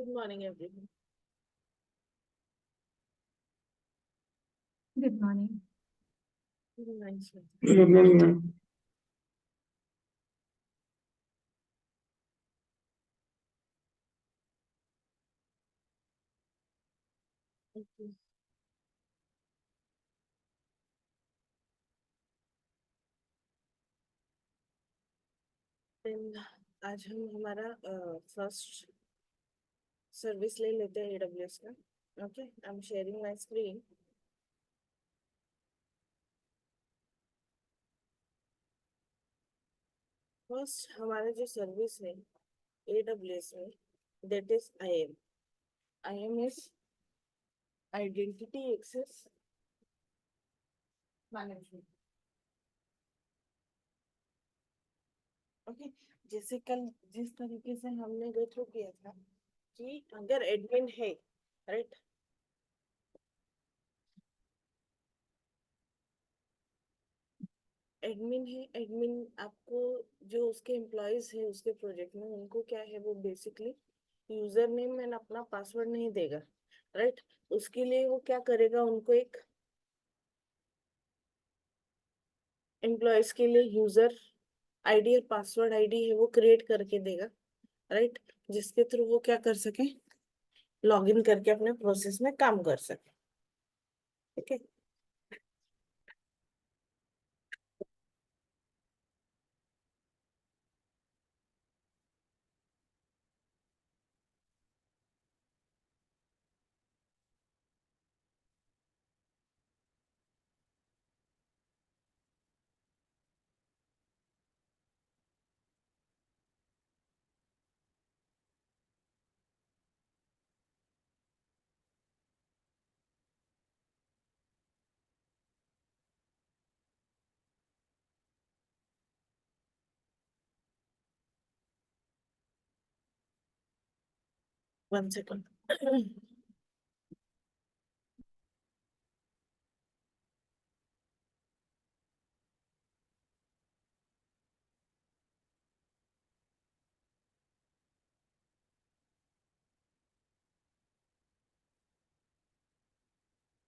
Good morning, everyone. Good morning. Good morning, sir. Good morning, ma'am. Okay. Then आज हम हमारा first service ले लेते हैं AWS का. Okay, I am sharing my screen. First हमारा जो सर्विस है AWS में, that is IAM. IAM is identity access management. Okay, जैसे कल जिस तरीके से हमने गो थ्रू किया था कि अगर एडमिन है, राइट, एडमिन है, एडमिन आपको जो उसके एम्प्लॉयज है उसके प्रोजेक्ट में, उनको क्या है, वो बेसिकली यूजर नेम एंड अपना पासवर्ड नहीं देगा, राइट. उसके लिए वो क्या करेगा, उनको एक एम्प्लॉयज के लिए यूजर आईडी और पासवर्ड आईडी है वो क्रिएट करके देगा, राइट, जिसके थ्रू वो क्या कर सके, लॉग इन करके अपने प्रोसेस में काम कर सके. ठीक है. One second.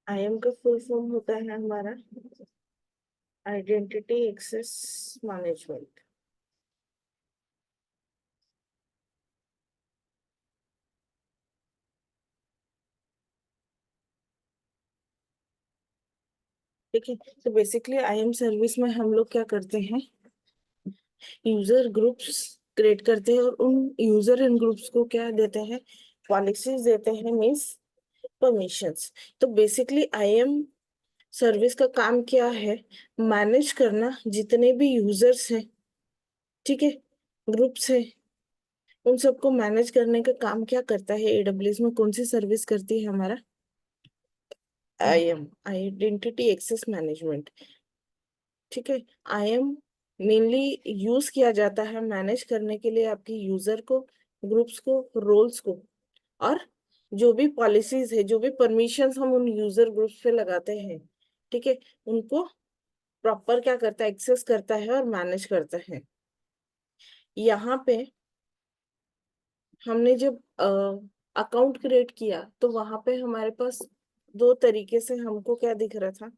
IAM का फुल फॉर्म होता है हमारा आइडेंटिटी एक्सेस मैनेजमेंट. ठीक है. तो बेसिकली IAM सर्विस में हम लोग क्या करते हैं, यूजर ग्रुप्स क्रिएट करते हैं और उन यूजर एंड ग्रुप्स को क्या देते हैं, पॉलिसीज देते हैं, मीन्स परमिशंस. तो बेसिकली IAM सर्विस का काम क्या है, मैनेज करना जितने भी यूजर्स हैं, ठीक है, ग्रुप्स है, उन सबको मैनेज करने का काम क्या करता है. AWS में कौन सी सर्विस करती है, हमारा IAM, आइडेंटिटी एक्सेस मैनेजमेंट. ठीक है. IAM मेनली यूज किया जाता है मैनेज करने के लिए आपकी यूजर को, ग्रुप्स को, रोल्स को, और जो भी पॉलिसीज है, जो भी परमिशंस हम उन यूजर ग्रुप्स पे लगाते हैं, ठीक है, उनको प्रॉपर क्या करता है, एक्सेस करता है और मैनेज करता है. यहाँ पे हमने जब अकाउंट क्रिएट किया तो वहां पे हमारे पास दो तरीके से हमको क्या दिख रहा था.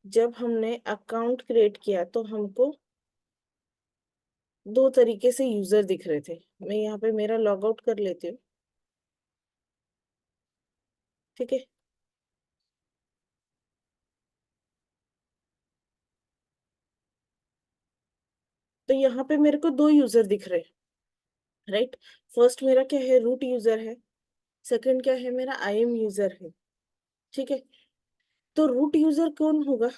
जब हमने अकाउंट क्रिएट किया तो हमको दो तरीके से यूजर दिख रहे थे. मैं यहाँ पे मेरा लॉग आउट कर लेती हूँ. ठीक है. तो यहाँ पे मेरे को दो यूजर दिख रहे हैं, राइट. फर्स्ट मेरा क्या है, रूट यूजर है. सेकंड क्या है, मेरा IAM यूजर है. ठीक है. तो रूट यूजर कौन होगा,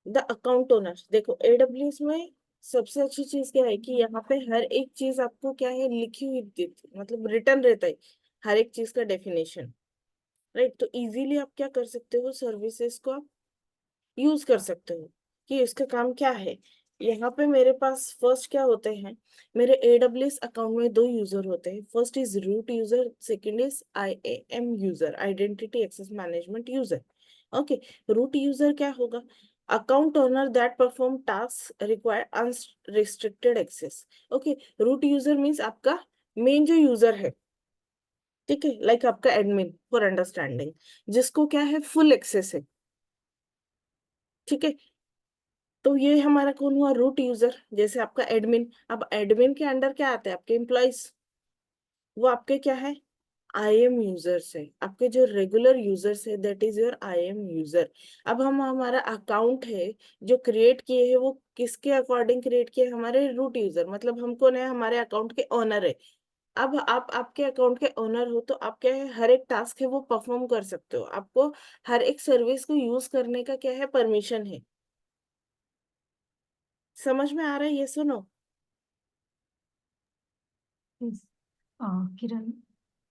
द अकाउंट ओनर. देखो AWS में सबसे अच्छी चीज क्या है कि यहाँ पे हर एक चीज आपको क्या है, लिखी हुई मतलब रिटर्न रहता है, हर एक चीज का डेफिनेशन, राइट. तो इजीली आप क्या कर सकते हो, सर्विसेज को आप यूज कर सकते हो कि इसका काम क्या है. यहाँ पे मेरे पास फर्स्ट क्या होते हैं, मेरे AWS अकाउंट में दो यूजर होते हैं. First is root user, second is IAM user, identity access management user. Okay. Root user क्या होगा, account owner that perform tasks require unrestricted access. Okay, root user means आपका मेन जो user है, ठीक है, लाइक आपका एडमिन फॉर अंडरस्टैंडिंग, जिसको क्या है, फुल एक्सेस है, ठीक है। तो ये हमारा कौन हुआ, रूट यूजर, जैसे आपका एडमिन। अब एडमिन के अंडर क्या आते हैं, आपके एम्प्लॉइज, वो आपके क्या है, आई एम यूजर्स है, आपके जो रेगुलर यूजर्स है, that is your I am user. अब हम हमारा अकाउंट है जो क्रिएट किए हैं, वो किसके अकॉर्डिंग क्रिएट किए, हमारे रूट यूजर, मतलब हम कौन है, हमारे अकाउंट के ओनर है। अब आप आपके अकाउंट के ओनर हो, तो आप क्या है, हर एक टास्क है वो परफॉर्म कर सकते हो, आपको हर एक सर्विस को यूज करने का क्या है, परमिशन है। समझ में आ रहा है, ये सुनो। Yes. किरण,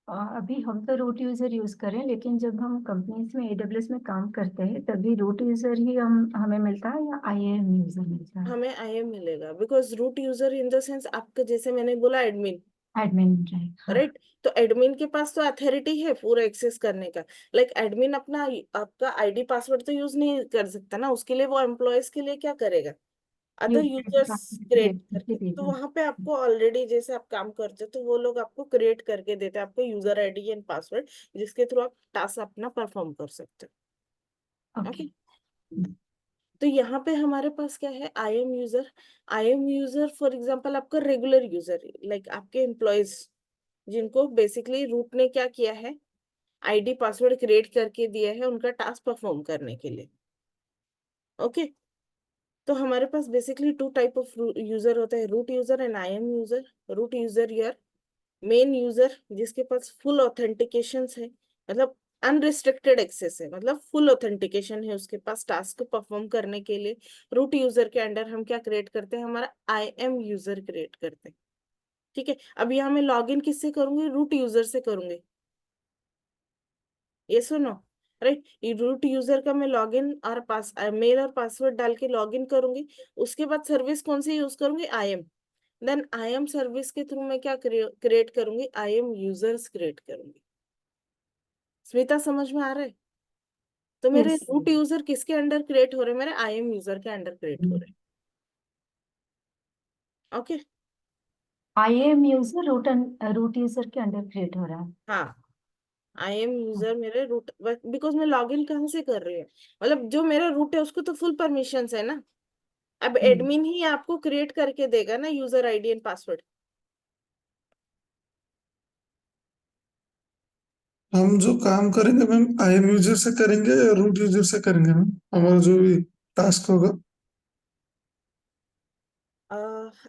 अभी हम तो रूट यूजर यूज करें, लेकिन जब हम कंपनीज में एडब्ल्यूएस में काम करते हैं तभी रूट यूजर ही हम हमें मिलता है या आईएएम यूजर मिलता है? हमें आई एम मिलेगा, because root user in the sense आपका, जैसे मैंने बोला एडमिन, एडमिन, राइट, हाँ। राइट। तो एडमिन के पास तो अथॉरिटी है पूरा एक्सेस करने का। लाइक एडमिन अपना आपका आईडी पासवर्ड तो यूज नहीं कर सकता ना, उसके लिए वो एम्प्लॉयज के लिए क्या करेगा, other user users create create करके करके। तो देगा। वहां पे आपको ऑलरेडी, जैसे आप काम करते हो, तो वो लोग आपको क्रिएट करके देते हैं आपको यूजर आईडी एंड पासवर्ड, जिसके थ्रू आप टास्क अपना परफॉर्म कर सकते हो। ओके। ओके, तो यहाँ पे हमारे पास क्या है, IAM user. I am user for example आपका रेगुलर यूजर, लाइक आपके एम्प्लॉयज, जिनको बेसिकली रूट ने क्या किया है, आईडी पासवर्ड क्रिएट करके दिया है उनका टास्क परफॉर्म करने के लिए। ओके, तो हमारे पास basically two type of user होता है, root user and IAM user. Root user यार मेन यूजर, जिसके पास फुल ऑथेंटिकेशन है, मतलब अनरिस्ट्रिक्टेड एक्सेस है, मतलब फुल ऑथेंटिकेशन है उसके पास टास्क को परफॉर्म करने के लिए। रूट यूजर के अंडर हम क्या क्रिएट करते हैं, हमारा आई एम यूजर क्रिएट करते हैं, ठीक है। अब यहाँ मैं लॉग इन किससे करूंगी, रूट यूजर से करूंगी, ये सुनो, राइट। ये रूट यूजर का मैं लॉगिन और पास मेल और पासवर्ड डाल के लॉगिन करूंगी। उसके बाद सर्विस कौन सी यूज करूंगी, IAM. Then IAM service के थ्रू मैं क्या क्रिएट करूंगी, आई एम यूजर्स क्रिएट करूंगी। स्मिता समझ में आ रहा है? तो मेरे यस। रूट यूजर किसके अंडर क्रिएट हो रहे हैं, मेरे आई एम यूजर के अंडर क्रिएट हो रहे हैं। Okay, IAM user root user के अंडर क्रिएट हो रहा है। हाँ, आई एम यूजर मेरे रूट, बिकॉज मैं लॉगिन कहाँ से कर रही हूँ, मतलब जो मेरा रूट है उसको तो फुल परमिशन है ना। अब हम्म। एडमिन ही आपको क्रिएट करके देगा ना यूजर आईडी एंड पासवर्ड। हम जो काम करेंगे मैम आईएम यूजर से करेंगे या रूट यूजर से करेंगे मैम, हमारा जो भी टास्क होगा?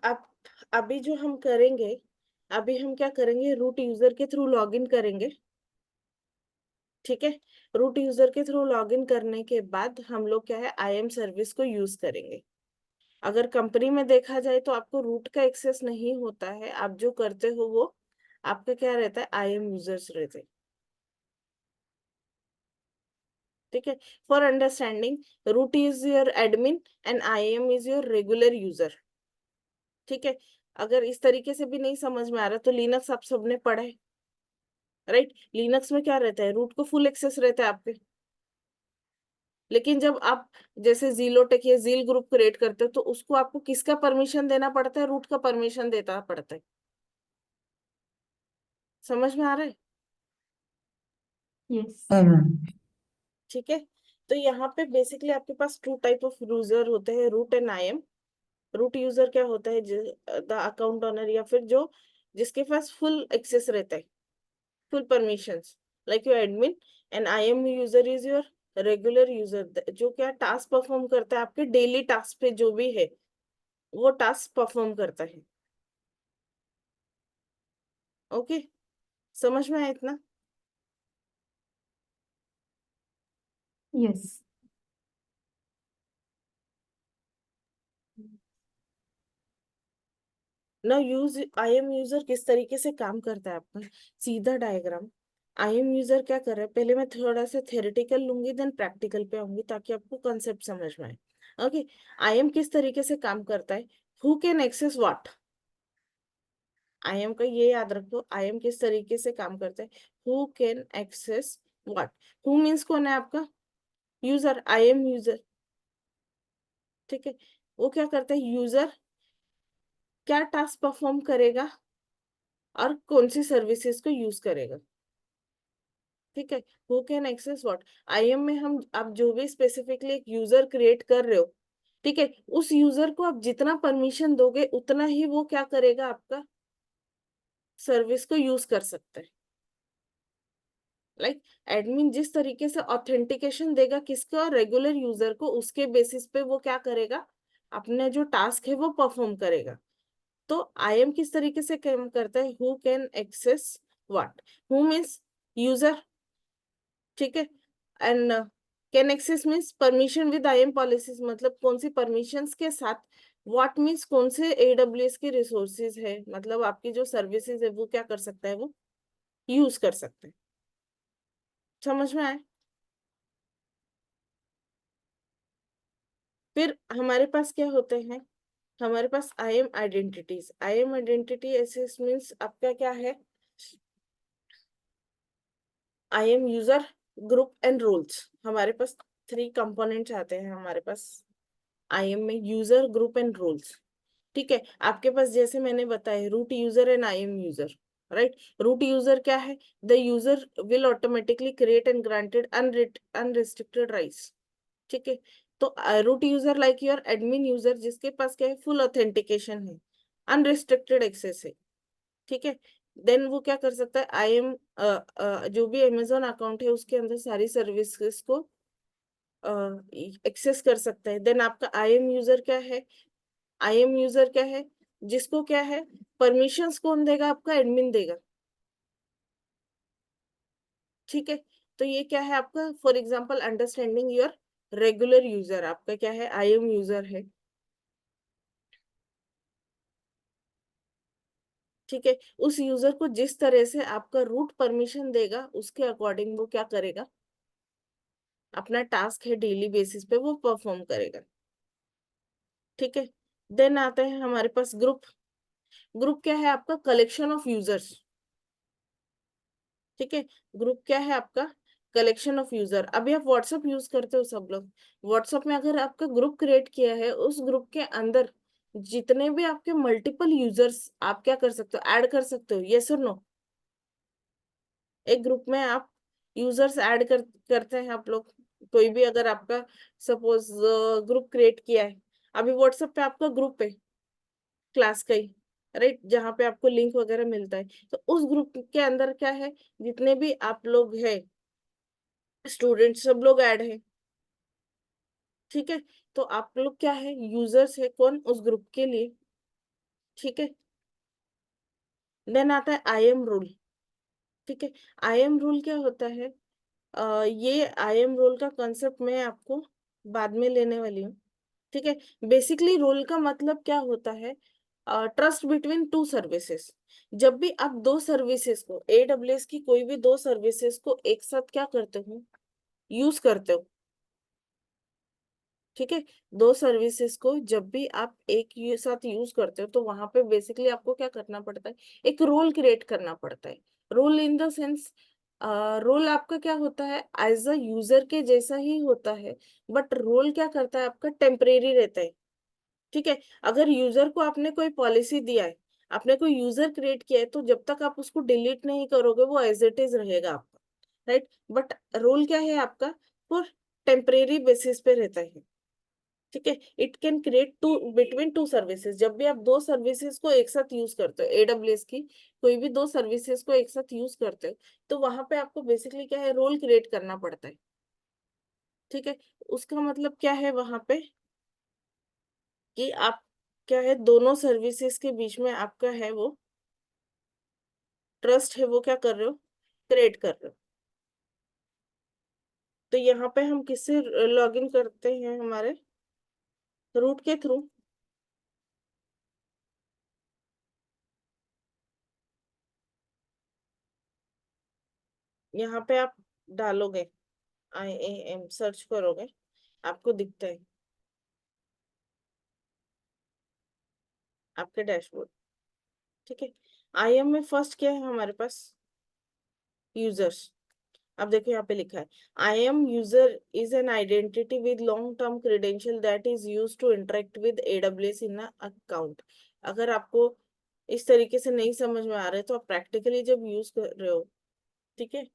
अब अभी जो हम करेंगे, अभी हम क्या करेंगे, रूट यूजर के थ्रू लॉगिन करेंगे, ठीक है। रूट यूजर के थ्रू लॉगिन करने के बाद हम लोग क्या है, आई एम सर्विस को यूज करेंगे। अगर कंपनी में देखा जाए तो आपको रूट का एक्सेस नहीं होता है, आप जो करते हो वो आपका क्या रहता है, आई एम यूजर्स रहते हैं, ठीक है। For understanding, root is your admin and IAM is your regular user, ठीक है। अगर इस तरीके से भी नहीं समझ में आ रहा तो लिनक्स आप सबने पढ़ा है, राइट। लिनक्स में क्या रहता है, रूट को फुल एक्सेस रहता है आपके। लेकिन जब आप जैसे जीलोटेक या जील ग्रुप क्रिएट करते हो, तो उसको आपको किसका परमिशन देना पड़ता है, रूट का परमिशन देना पड़ता है। समझ में आ रहा है? यस। हाँ मैम। ठीक है। तो यहाँ पे बेसिकली आपके पास टू टाइप ऑफ यूजर होते हैं, root and IAM. Root user क्या होता है, द अकाउंट ओनर, या फिर जो जिसके पास फुल एक्सेस रहता है, full permissions, like your admin. And IAM user is your regular user, जो क्या टास्क परफॉर्म करता है, आपके डेली टास्क पे जो भी है वो टास्क परफॉर्म करता है। ओके, समझ में आया इतना? यस। ना यूज आई एम यूजर किस तरीके से काम करता है आपका, सीधा डायग्राम। आई एम यूजर क्या कर रहा है, पहले मैं थोड़ा सा थेरेटिकल लूंगी, देन प्रैक्टिकल पे आऊंगी, ताकि आपको कंसेप्ट समझ में आए। ओके, आई एम किस तरीके से काम करता है, who can access what. IAM का ये याद रखो, आई एम किस तरीके से काम करता है, who can access what. Who means कौन है आपका यूजर, आई एम यूजर, ठीक है, वो क्या करता है, यूजर क्या टास्क परफॉर्म करेगा और कौन सी सर्विसेज को यूज करेगा। ठीक है, who can access what. IAM में हम आप जो भी स्पेसिफिकली एक यूजर क्रिएट कर रहे हो, ठीक है, उस यूजर को आप जितना परमिशन दोगे उतना ही वो क्या करेगा, आपका सर्विस को यूज कर सकता है। लाइक एडमिन जिस तरीके से ऑथेंटिकेशन देगा किसका, रेगुलर यूजर को, उसके बेसिस पे वो क्या करेगा, अपना जो टास्क है वो परफॉर्म करेगा। तो आईएम किस तरीके से काम करता है, who can access what. Who means user, ठीक है, and can access means permission with IAM policies, मतलब कौन सी परमिशंस के साथ। व्हाट मीन्स कौन से एडब्ल्यूएस के रिसोर्सेज है, मतलब आपकी जो सर्विसेज है वो क्या कर सकता है, वो यूज कर सकते हैं। समझ में आए। फिर हमारे पास क्या होते हैं, हमारे पास IAM identities. IAM identity access means आपका क्या है, IAM user group and roles. हमारे पास 3 कंपोनेंट्स आते हैं हमारे पास आईएम में, यूजर ग्रुप एंड रोल्स। ठीक है, आपके पास जैसे मैंने बताया root user and IAM user, right. Root user क्या है, the user will automatically create and granted unrestricted rights. ठीक है, तो root user like your admin user, जिसके पास क्या है, फुल ऑथेंटिकेशन है, अनरिस्ट्रिक्टेड एक्सेस है। ठीक है, देन वो क्या कर सकता है, आई एम जो भी अमेजोन अकाउंट है उसके अंदर सारी सर्विसेज को एक्सेस कर सकता है। देन आपका आई एम यूजर क्या है, आई एम यूजर क्या है, जिसको क्या है, परमिशंस कौन देगा, आपका एडमिन देगा। ठीक है, तो ये क्या है आपका, for example understanding your regular user, आपका क्या है, आई एम यूजर है। ठीक है, उस यूजर को जिस तरह से आपका रूट परमिशन देगा उसके अकॉर्डिंग वो क्या करेगा, अपना टास्क है डेली बेसिस पे वो परफॉर्म करेगा। ठीक है, देन आता है हमारे पास ग्रुप। ग्रुप क्या है आपका, कलेक्शन ऑफ यूजर्स। ठीक है, ग्रुप क्या है आपका, कलेक्शन ऑफ यूजर। अभी आप व्हाट्सएप यूज करते हो सब लोग, व्हाट्सएप में अगर आपका ग्रुप क्रिएट किया है, उस ग्रुप के अंदर जितने भी आपके मल्टीपल यूजर्स आप क्या कर सकते हो, ऐड कर सकते हो, यस और नो। एक ग्रुप में आप यूजर्स ऐड करते हैं आप लोग, कोई भी अगर आपका सपोज ग्रुप क्रिएट किया है, अभी व्हाट्सएप पे आपका ग्रुप है क्लास का ही, राइट, जहाँ पे आपको लिंक वगैरह मिलता है, तो उस ग्रुप के अंदर क्या है, जितने भी आप लोग हैं स्टूडेंट सब लोग ऐड है। ठीक है, तो आप लोग क्या है, यूजर्स है कौन, उस ग्रुप के लिए। ठीक है, देन आता है आई एम रूल। ठीक है, आई एम रूल क्या होता है, ये आई एम रोल का कंसेप्ट मैं आपको बाद में लेने वाली हूँ। ठीक है, बेसिकली रोल का मतलब क्या होता है, ट्रस्ट बिटवीन टू सर्विसेज। जब भी आप दो सर्विसेज को, एडब्ल्यूएस की कोई भी दो सर्विसेज को एक साथ क्या करते हो, यूज करते हो। ठीक है, दो सर्विसेज को जब भी आप एक साथ यूज करते हो तो वहां पे बेसिकली आपको क्या करना पड़ता है, एक रोल क्रिएट करना पड़ता है। Role in the sense, role आपका क्या होता है, एज अ यूजर के जैसा ही होता है, बट रोल क्या करता है आपका, टेम्परेरी रहता है। ठीक है, अगर यूजर को आपने कोई पॉलिसी दिया है, आपने कोई यूजर क्रिएट किया है, तो जब तक आप उसको डिलीट नहीं करोगे वो एज इट इज रहेगा आपका, राइट। बट रोल क्या है आपका, फॉर टेम्परेरी बेसिस पे रहता है। ठीक है, it can create to between two services. जब भी आप दो सर्विसेज को एक साथ यूज करते हो, एडब्ल्यूएस की कोई भी दो सर्विसेज को एक साथ यूज करते हो, तो वहां पे आपको बेसिकली क्या है, रोल क्रिएट करना पड़ता है। ठीक है, उसका मतलब क्या है वहां पे, कि आप क्या है, दोनों सर्विसेज के बीच में आपका है वो ट्रस्ट है, वो क्या कर रहे हो, क्रिएट कर रहे हो। तो यहाँ पे हम किससे लॉग इन करते हैं, हमारे रूट के थ्रू। यहाँ पे आप डालोगे IAM, सर्च करोगे, आपको दिखता है आपके डैशबोर्ड। ठीक है, आईएम में फर्स्ट क्या है हमारे पास, यूजर्स। अब देखो यहाँ पे लिखा है, IAM user is an identity with long term credential that is use to interact with AWS in account. अगर आपको इस तरीके से नहीं समझ में आ रहा है तो आप प्रैक्टिकली जब यूज कर रहे हो, ठीक है,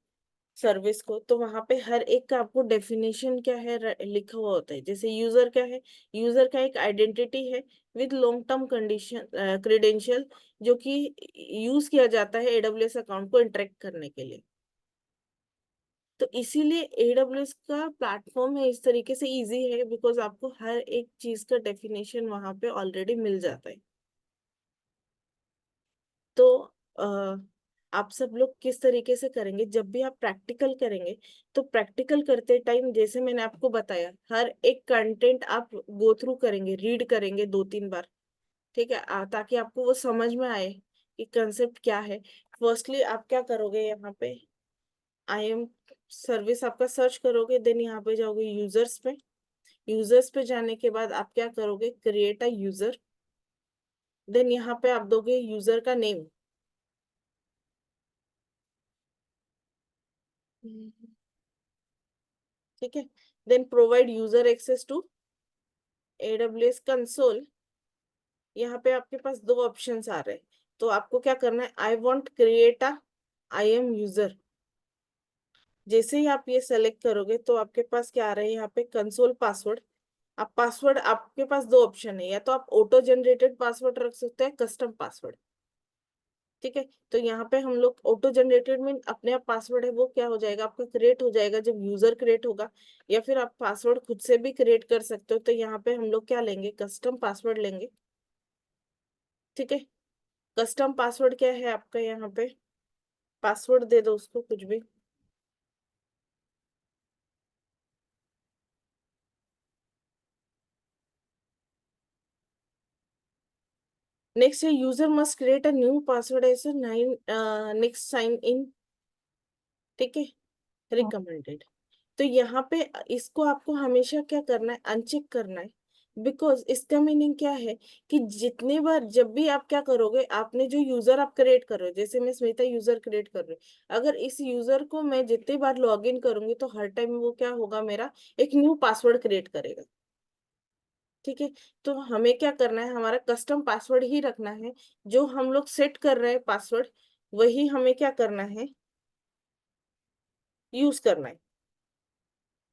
सर्विस को, तो वहां पे हर एक का आपको डेफिनेशन क्या है लिखा हुआ होता है। जैसे यूजर क्या है, यूजर का एक आइडेंटिटी है with long term condition credential, जो कि यूज किया जाता है एडब्ल्यूएस अकाउंट को इंटरेक्ट करने के लिए। तो इसीलिए एडब्ल्यूएस का प्लेटफॉर्म है इस तरीके से इजी है, बिकॉज आपको हर एक चीज का डेफिनेशन वहां पे ऑलरेडी मिल जाता है। तो आ, आप सब लोग किस तरीके से करेंगे जब भी आप प्रैक्टिकल करेंगे, तो प्रैक्टिकल करते टाइम जैसे मैंने आपको बताया, हर एक कंटेंट आप गो थ्रू करेंगे, रीड करेंगे 2-3 बार, ठीक है, ताकि आपको वो समझ में आए कि कंसेप्ट क्या है। फर्स्टली आप क्या करोगे, यहाँ पे आई एम सर्विस आपका सर्च करोगे, देन यहाँ पे जाओगे यूजर्स पे। यूजर्स पे जाने के बाद आप क्या करोगे, क्रिएट अ यूजर, देन यहाँ पे आप दोगे यूजर का नेम। ठीक है, then provide user access to AWS console. यहाँ पे आपके पास दो ऑप्शंस आ रहे हैं, तो आपको क्या करना है, I want create a I am user. जैसे ही आप ये सेलेक्ट करोगे तो आपके पास क्या आ रहा है, यहाँ पे कंसोल पासवर्ड। आप पासवर्ड, आपके पास दो ऑप्शन है, या तो आप ऑटो जनरेटेड पासवर्ड रख सकते हैं, कस्टम पासवर्ड। ठीक है, तो यहाँ पे हम लोग ऑटो जनरेटेड में अपने आप पासवर्ड है वो क्या हो जाएगा, आपका क्रिएट हो जाएगा जब यूजर क्रिएट होगा, या फिर आप पासवर्ड खुद से भी क्रिएट कर सकते हो। तो यहाँ पे हम लोग क्या लेंगे, कस्टम पासवर्ड लेंगे। ठीक है, कस्टम पासवर्ड क्या है आपका, यहाँ पे पासवर्ड दे दो उसको कुछ भी। नेक्स्ट है user must create a new password ऐसे 9 नेक्स्ट साइन इन। ठीक है, रिकमेंडेड। तो यहाँ पे इसको आपको हमेशा क्या करना है, अनचेक करना है। बिकॉज इसका मीनिंग क्या है कि जितने बार जब भी आप क्या करोगे, आपने जो यूजर आप क्रिएट कर रहे हो, जैसे मैं स्मिता यूजर क्रिएट कर रही हूँ, अगर इस यूजर को मैं जितनी बार लॉग इन करूंगी तो हर टाइम वो क्या होगा, मेरा एक न्यू पासवर्ड क्रिएट करेगा। ठीक है, तो हमें क्या करना है, हमारा कस्टम पासवर्ड ही रखना है। जो हम लोग सेट कर रहे हैं पासवर्ड, वही हमें क्या करना है, यूज करना है।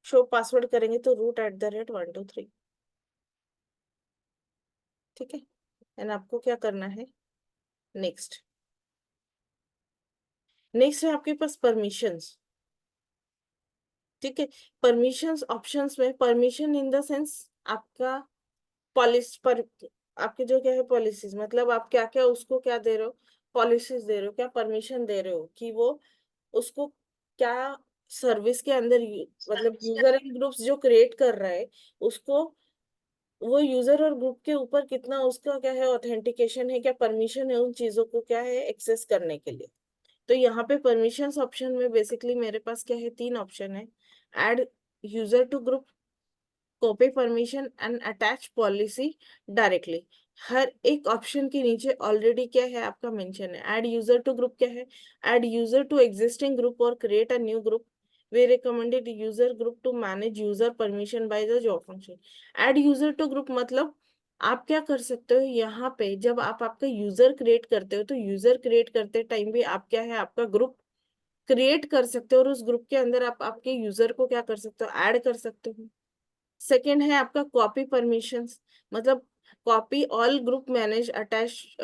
शो पासवर्ड करेंगे तो √@123। ठीक है, एंड आपको क्या करना है, नेक्स्ट। नेक्स्ट है आपके पास परमिशंस। ठीक है, परमिशंस ऑप्शंस में, परमिशन इन द सेंस आपका पॉलिस पर, आपके जो क्या है पॉलिसीज, मतलब आप क्या क्या उसको क्या दे रहे हो, पॉलिसीज दे रहे हो, क्या परमिशन दे रहे हो कि वो उसको क्या सर्विस के अंदर मतलब यूजर एंड ग्रुप्स जो क्रिएट कर रहा है उसको, वो यूजर और ग्रुप के ऊपर कितना उसका क्या है ऑथेंटिकेशन है, क्या परमिशन है उन चीजों को क्या है एक्सेस करने के लिए। तो यहाँ पे परमिशंस ऑप्शन में बेसिकली मेरे पास क्या है, 3 ऑप्शन है। Add user to group, copy permission and attach policy directly. हर एक ऑप्शन के नीचे ऑलरेडी क्या है आपका मेंशन है। ऐड यूजर टू ग्रुप क्या है, add user to existing group और create a new group. We recommended user group to manage user permission by the job function. Add user to group मतलब आप क्या कर सकते हो, यहाँ पे जब आप आपका यूजर क्रिएट करते हो तो यूजर क्रिएट करते टाइम भी आप क्या है आपका ग्रुप क्रिएट कर सकते हो, और उस ग्रुप के अंदर आप आपके यूजर को क्या कर सकते हो, ऐड कर सकते हो। सेकेंड है आपका कॉपी परमिशंस, मतलब copy all group manage attach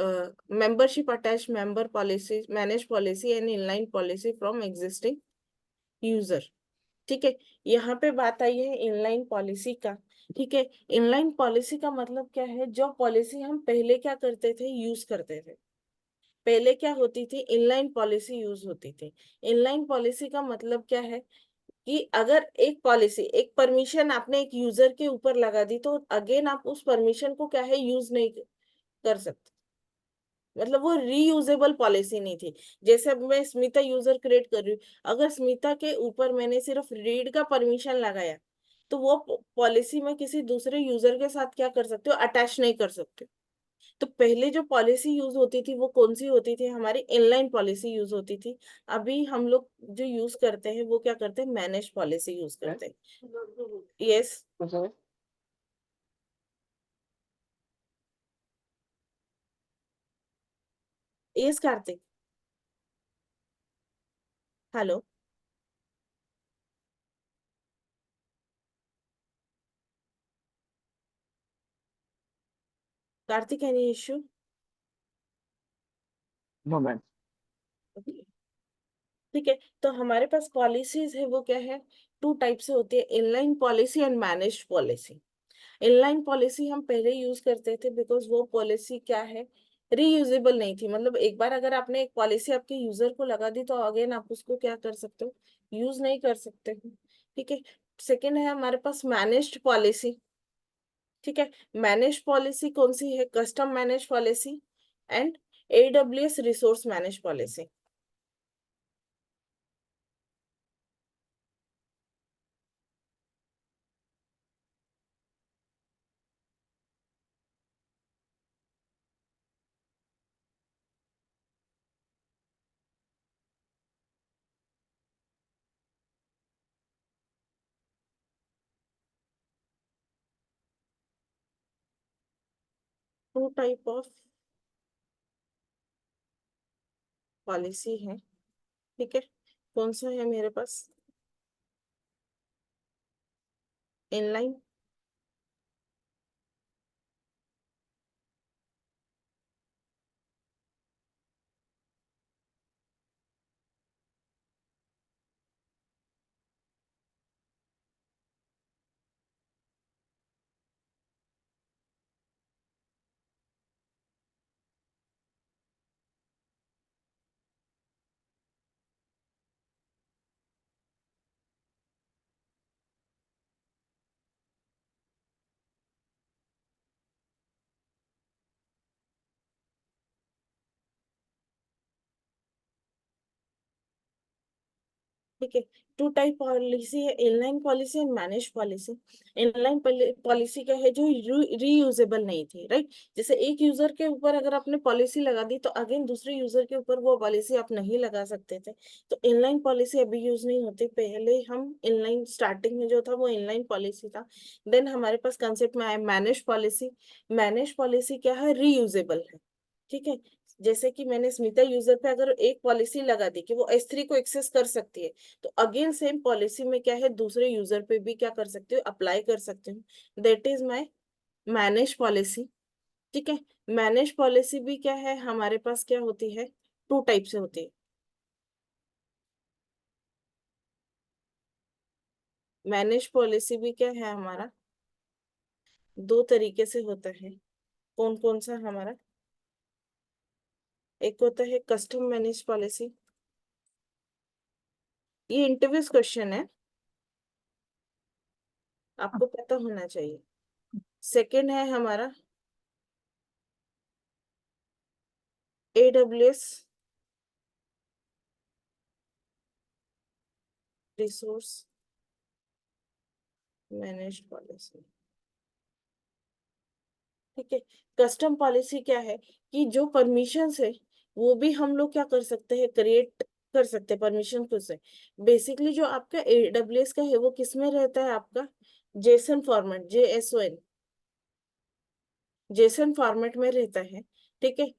membership attach member policy manage policy and inline policy from existing user. ठीक है, यहाँ पे बात आई है इनलाइन पॉलिसी का। ठीक है, इनलाइन पॉलिसी का मतलब क्या है, जो पॉलिसी हम पहले क्या करते थे, यूज करते थे। पहले क्या होती थी, इनलाइन पॉलिसी यूज होती थी। इनलाइन पॉलिसी का मतलब क्या है कि अगर एक पॉलिसी, एक परमिशन आपने एक यूजर के ऊपर लगा दी तो अगेन आप उस परमिशन को क्या है यूज नहीं कर सकते। मतलब वो रीयूजेबल पॉलिसी नहीं थी। जैसे अब मैं स्मिता यूजर क्रिएट कर रही हूँ, अगर स्मिता के ऊपर मैंने सिर्फ रीड का परमिशन लगाया तो वो पॉलिसी में किसी दूसरे यूजर के साथ क्या कर सकते हो, अटैच नहीं कर सकते। तो पहले जो पॉलिसी यूज होती थी वो कौन सी होती थी, हमारी इनलाइन पॉलिसी यूज होती थी। अभी हम लोग जो यूज करते हैं वो क्या करते हैं, मैनेज पॉलिसी यूज करते हैं। Yes. Yes Karthik. Hello Karthik, any issue? No ma'am. ठीक है, तो हमारे पास पॉलिसीज है वो क्या है, टू टाइप से होती है, inline policy and manage policy. Inline policy हम पहले यूज करते थे बिकॉज वो पॉलिसी क्या है, रीयूजेबल नहीं थी। मतलब एक बार अगर आपने एक पॉलिसी आपके यूजर को लगा दी तो अगेन आप उसको क्या कर सकते हो, यूज नहीं कर सकते हो। ठीक है। सेकेंड है हमारे पास मैनेज्ड पॉलिसी। ठीक है। मैनेज पॉलिसी कौन सी है, custom manage policy and AWS resource manage policy. Two type of policy है। ठीक है। कौन सा है मेरे पास, इनलाइन, ठीक है। टू टाइप पॉलिसी है, inline policy and manage policy. Inline policy क्या है, जो रीयूजेबल नहीं थी, राइट। जैसे एक यूजर के ऊपर अगर आपने पॉलिसी लगा दी तो अगेन दूसरे यूजर के ऊपर वो पॉलिसी आप नहीं लगा सकते थे। तो इनलाइन पॉलिसी अभी यूज नहीं होती, पहले हम इनलाइन स्टार्टिंग में जो था वो इनलाइन पॉलिसी था। देन हमारे पास कंसेप्ट में आया मैनेज पॉलिसी। मैनेज पॉलिसी क्या है, रीयूजेबल है। ठीक है। जैसे कि मैंने स्मिता यूजर पे अगर एक पॉलिसी लगा दी कि वो S3 को एक्सेस कर सकती है, तो अगेन सेम पॉलिसी में क्या है, दूसरे यूजर पे भी क्या कर सकते हो, अप्लाई कर सकते हो। That is my manage policy. ठीक है। मैनेज पॉलिसी भी क्या है हमारे पास, क्या होती है, टू टाइप से होती है। मैनेज पॉलिसी भी क्या है हमारा, दो तरीके से होता है। कौन कौन सा हमारा, एक होता है कस्टम मैनेज पॉलिसी, ये इंटरव्यूज क्वेश्चन है, आपको पता होना चाहिए। सेकंड है हमारा AWS रिसोर्स मैनेज पॉलिसी। ठीक है। कस्टम पॉलिसी क्या है, कि जो परमिशन है वो भी हम लोग क्या कर सकते हैं, क्रिएट कर सकते हैं परमिशन को से। बेसिकली जो आपका AWS का है वो किस में रहता है, आपका JSON format, JSON, JSON format में रहता है। ठीक है।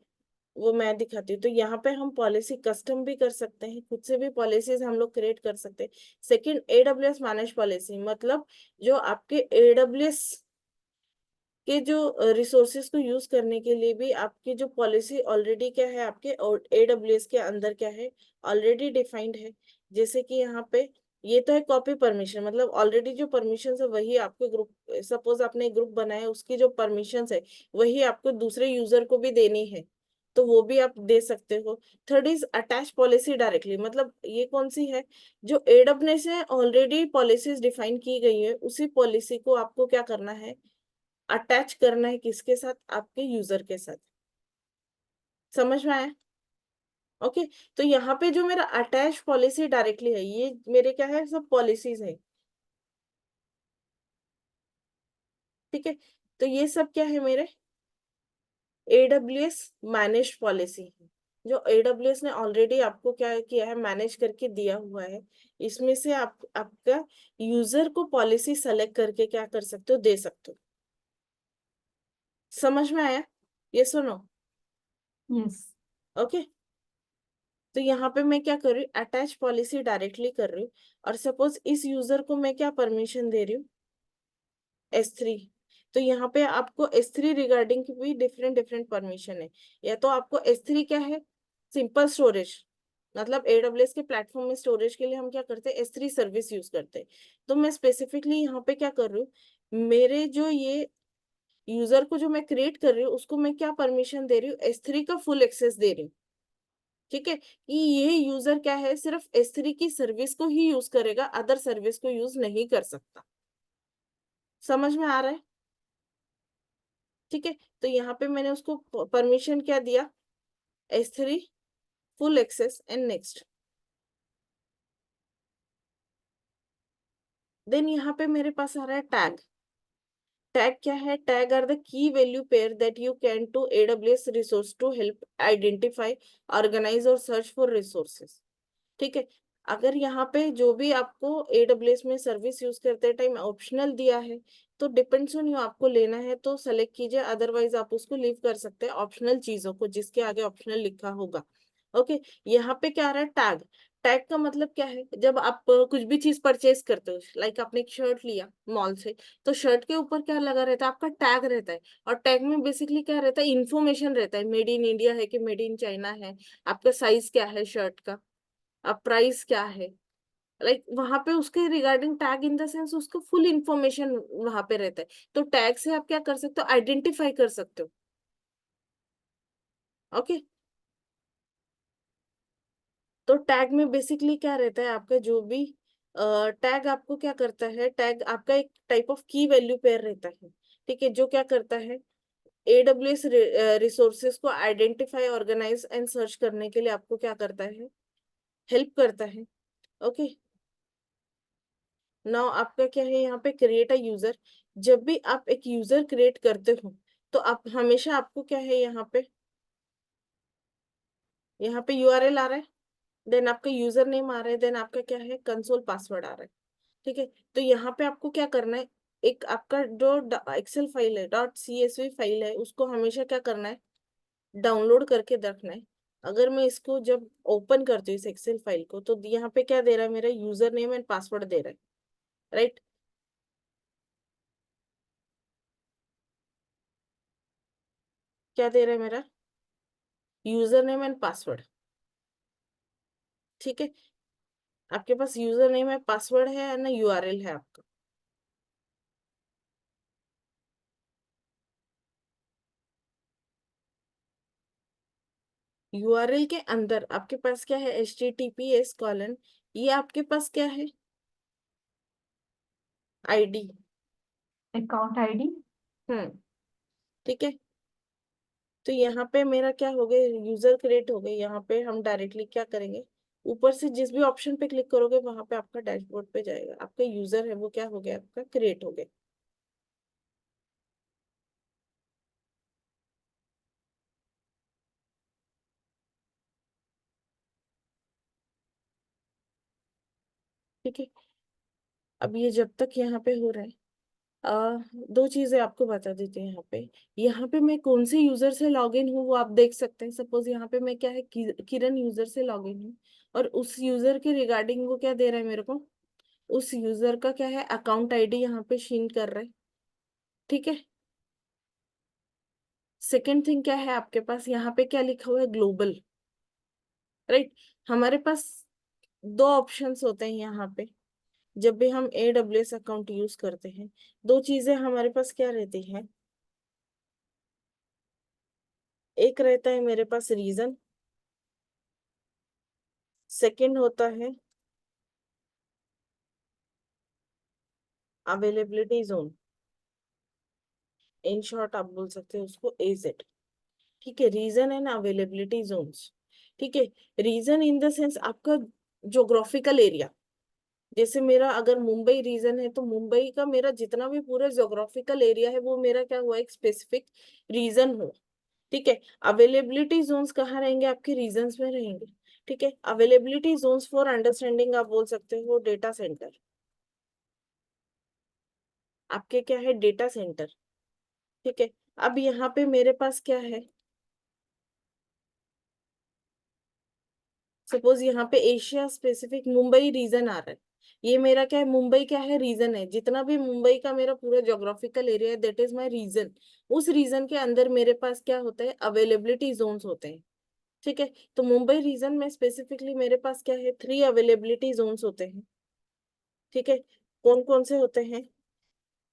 वो मैं दिखाती हूँ, तो यहाँ पे हम पॉलिसी कस्टम भी कर सकते हैं, खुद से भी पॉलिसीज हम लोग क्रिएट कर सकते हैं। सेकंड AWS मैनेज पॉलिसी, मतलब जो आपके AWS के जो रिसोर्सेज को यूज करने के लिए भी आपकी जो पॉलिसी ऑलरेडी क्या है, आपके AWS के अंदर क्या है, ऑलरेडी डिफाइंड है। जैसे कि यहाँ पे ये तो है कॉपी परमिशन, मतलब ऑलरेडी जो परमिशन है वही आपके ग्रुप, सपोज आपने ग्रुप बनाया उसकी जो परमिशन है वही आपको दूसरे यूजर को भी देनी है, तो वो भी आप दे सकते हो। Third is attach policy directly, मतलब ये कौन सी है, जो AWS से ऑलरेडी पॉलिसीज डिफाइन की गई है उसी पॉलिसी को आपको क्या करना है, अटैच करना है, किसके साथ, आपके यूजर के साथ। समझ में आया? ओके। तो यहाँ पे जो मेरा अटैच पॉलिसी डायरेक्टली है, ये मेरे क्या है, सब पॉलिसीज है। ठीक है। तो ये सब क्या है मेरे AWS मैनेज पॉलिसी है, जो AWS ने ऑलरेडी आपको क्या किया है, मैनेज करके दिया हुआ है। इसमें से आप आपका यूजर को पॉलिसी सेलेक्ट करके क्या कर सकते हो, दे सकते हो। समझ में आया? ये सुनो। यस। ओके, तो यहाँ पे मैं क्या कर रही हूँ, अटैच पॉलिसी डायरेक्टली कर रही हूँ। और सपोज इस यूजर को मैं क्या परमिशन दे रही हूँ, S3। तो यहाँ पे आपको S3 रिगार्डिंग की भी डिफरेंट डिफरेंट परमिशन है। या तो आपको S3 क्या है, सिंपल स्टोरेज, मतलब AWS के प्लेटफॉर्म में स्टोरेज के लिए हम क्या करते हैं, S3 सर्विस यूज करते हैं। तो मैं स्पेसिफिकली यहाँ पे क्या कर रही हूँ, मेरे जो ये यूजर को जो मैं क्रिएट कर रही हूँ उसको मैं क्या परमिशन दे रही हूँ, S3 का फुल एक्सेस दे रही हूँ। ठीक है, कि ये यूजर क्या है, सिर्फ S3 की सर्विस को ही यूज करेगा, अदर सर्विस को यूज नहीं कर सकता। समझ में आ रहा है? ठीक है, तो यहाँ पे मैंने उसको परमिशन क्या दिया, S3 full access and next. Then यहाँ पे मेरे पास आ रहा है टैग। टैग क्या है, tag are the key value pair that you can to AWS resource to help identify, organise और सर्च फॉर रिसोर्सेस। ठीक है, अगर यहाँ पे जो भी आपको AWS में सर्विस यूज करते टाइम ऑप्शनल दिया है, तो डिपेंड्स ऑन यू, आपको लेना है तो सेलेक्ट कीजिए, अदरवाइज आप उसको लीव कर सकते हैं ऑप्शनल चीजों को जिसके आगे ऑप्शनल लिखा होगा। ओके, यहाँ पे क्या आ रहा है, टैग। टैग का मतलब क्या है, जब आप कुछ भी चीज परचेज करते हो, लाइक आपने एक शर्ट लिया मॉल से, तो शर्ट के ऊपर क्या लगा रहता है, आपका टैग रहता है। और टैग में बेसिकली क्या रहता है, इन्फॉर्मेशन रहता है, मेड इन इंडिया है कि मेड इन चाइना है, आपका साइज क्या है शर्ट का, अब प्राइस क्या है, लाइक वहां पे उसके regarding tag in the sense उसका फुल इंफॉर्मेशन वहां पे रहता है। तो टैग से आप क्या कर सकते हो, आइडेंटिफाई कर सकते हो। ओके, तो टैग में बेसिकली क्या रहता है, आपका जो भी टैग आपको क्या करता है, टैग आपका एक टाइप ऑफ की वैल्यू पेयर रहता है। ठीक है, जो क्या करता है, AWS रिसोर्सेज को आइडेंटिफाई, ऑर्गेनाइज एंड सर्च करने के लिए आपको क्या करता है, हेल्प करता है। ओके, नाउ आपका क्या है, यहाँ पे क्रिएट अ यूजर। जब भी आप एक यूजर क्रिएट करते हो, तो आप हमेशा आपको क्या है, यहाँ पे URL आ रहा है, देन आपका यूजर नेम आ रहा है, देन आपका क्या है, कंसोल पासवर्ड आ रहा है। ठीक है, तो यहाँ पे आपको क्या करना है, एक आपका जो एक्सेल फाइल है, .csv फाइल है, उसको हमेशा क्या करना है, डाउनलोड करके रखना है। अगर मैं इसको जब ओपन करती हूँ इस एक्सेल फाइल को, तो यहाँ पे क्या दे रहा है, मेरा यूजर नेम एंड पासवर्ड दे रहा है, राइट। क्या दे रहा है, मेरा यूजर नेम एंड पासवर्ड। ठीक है, आपके पास यूजर नेम है, पासवर्ड है ना, URL है आपका। URL के अंदर आपके पास क्या है, HTTPS:/, ये आपके पास क्या है, ID। Account ID. हम्म, ठीक है, तो यहाँ पे मेरा क्या हो गया, यूजर क्रिएट हो गए। यहाँ पे हम डायरेक्टली क्या करेंगे, ऊपर से जिस भी ऑप्शन पे क्लिक करोगे वहां पे आपका डैशबोर्ड पे जाएगा, आपका यूजर है वो क्या हो गया, आपका क्रिएट हो गया। ठीक है, अब ये जब तक यहाँ पे हो रहा है, दो चीजें आपको बता देती हूँ। यहाँ पे मैं कौन से यूजर से लॉगिन हूँ वो आप देख सकते हैं। सपोज यहाँ पे मैं क्या है, किरण यूजर से लॉगिन हूँ, और उस यूजर के रिगार्डिंग वो क्या दे रहा है मेरे को, उस यूजर का क्या है, अकाउंट ID यहाँ पे शीन कर रहा है। ठीक है, सेकेंड थिंग क्या है, आपके पास यहाँ पे क्या लिखा हुआ है, ग्लोबल, राइट। हमारे पास दो ऑप्शंस होते हैं यहाँ पे, जब भी हम AWS अकाउंट यूज करते हैं, दो चीजें हमारे पास क्या रहती हैं। एक रहता है मेरे पास रीजन, सेकंड होता है अवेलेबिलिटी जोन। इन शॉर्ट आप बोल सकते हो उसको AZ। ठीक है, रीजन एंड अवेलेबिलिटी जोन्स। ठीक है, रीजन इन द सेंस आपका जोग्राफिकल एरिया। जैसे मेरा अगर मुंबई रीजन है, तो मुंबई का मेरा जितना भी पूरा जोग्राफिकल एरिया है वो मेरा क्या हुआ, एक स्पेसिफिक रीजन हुआ। ठीक है। अवेलेबिलिटी जोन्स कहाँ रहेंगे? आपके रीजन्स में रहेंगे। ठीक है। अवेलेबिलिटी जोन्स फॉर अंडरस्टैंडिंग आप बोल सकते हो डेटा सेंटर। आपके क्या है? Data centre. ठीक है। अब यहाँ पे मेरे पास क्या है? सपोज यहाँ पे एशिया स्पेसिफिक मुंबई रीजन आ रहा है। ये मेरा क्या है? मुंबई क्या है? रीजन है। जितना भी मुंबई का मेरा पूरा ज्योग्राफिकल एरिया है दैट इज माय रीजन। उस रीजन के अंदर मेरे पास क्या होता है? अवेलेबिलिटी जोन्स होते हैं। ठीक है। तो मुंबई रीजन में स्पेसिफिकली मेरे पास क्या है? 3 अवेलेबिलिटी जोन्स होते हैं। ठीक है। कौन कौन से होते हैं?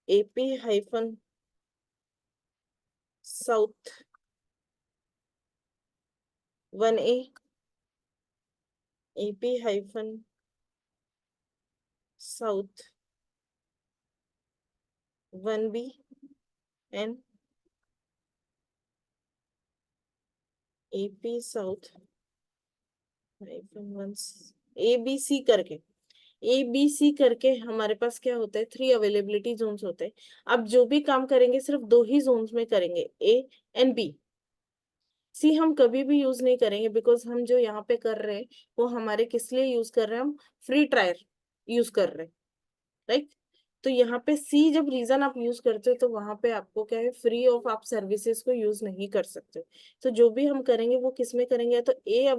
AP-South 1A, AP-South 1B and AP-South-1 ABC करके। ABC करके हमारे पास क्या होता है? 3 अवेलेबिलिटी जोन्स होते हैं। अब जो भी काम करेंगे सिर्फ 2 ही जोन्स में करेंगे, A एंड B। सी हम कभी भी यूज नहीं करेंगे बिकॉज हम जो यहाँ पे कर रहे हैं वो हमारे किस लिए यूज कर रहे हैं? हम फ्री ट्रायल यूज कर रहे हैं, राइट। तो यहाँ पे सी जब रीजन आप यूज करते हो तो वहां पे आपको क्या है? फ्री ऑफ आप सर्विसेज को यूज नहीं कर सकते। तो जो भी हम करेंगे वो किस में करेंगे? या तो ए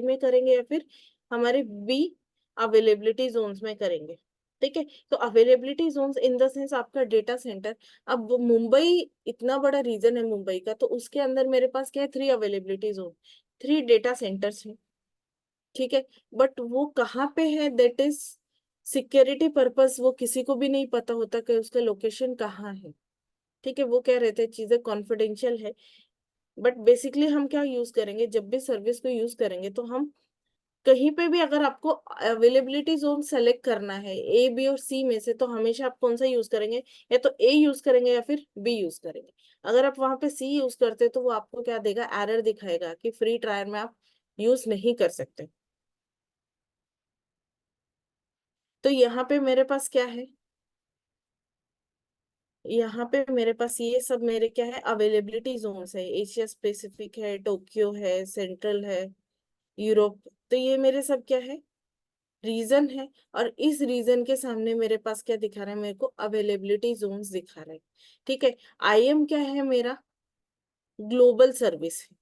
में करेंगे या फिर हमारे बी अवेलेबिलिटी जोन्स में करेंगे। ठीक है। तो availability zones in the sense आपका डेटा सेंटर। अब वो मुंबई इतना बड़ा रीजन है मुंबई का, तो उसके अंदर मेरे पास क्या है? 3 अवेलेबिलिटी जोन, 3 डेटा सेंटर्स हैं। ठीक है। बट वो कहाँ पे है? दैट इज सिक्योरिटी पर्पस, वो किसी को भी नहीं पता होता कि उसका लोकेशन कहाँ है। ठीक है। वो क्या रहते हैं? चीजें कॉन्फिडेंशियल है। बट बेसिकली हम क्या यूज करेंगे? जब भी सर्विस को यूज करेंगे तो हम कहीं पे भी अगर आपको अवेलेबिलिटी जोन सेलेक्ट करना है A, B और C में से, तो हमेशा आप कौन सा यूज करेंगे? या तो A यूज करेंगे या फिर B यूज करेंगे। अगर आप वहां पे C यूज करते तो वो आपको क्या देगा? एरर दिखाएगा कि फ्री ट्रायल में आप यूज नहीं कर सकते। तो यहाँ पे मेरे पास क्या है? यहाँ पे मेरे पास ये सब मेरे क्या है? अवेलेबिलिटी जोन्स है। एशिया स्पेसिफिक है, टोक्यो है, सेंट्रल है, यूरोप। तो ये मेरे सब क्या है? रीजन है। और इस रीजन के सामने मेरे पास क्या दिखा रहा है? मेरे को अवेलेबिलिटी जोन्स दिखा रहा है। ठीक है। IM क्या है? मेरा ग्लोबल सर्विस है।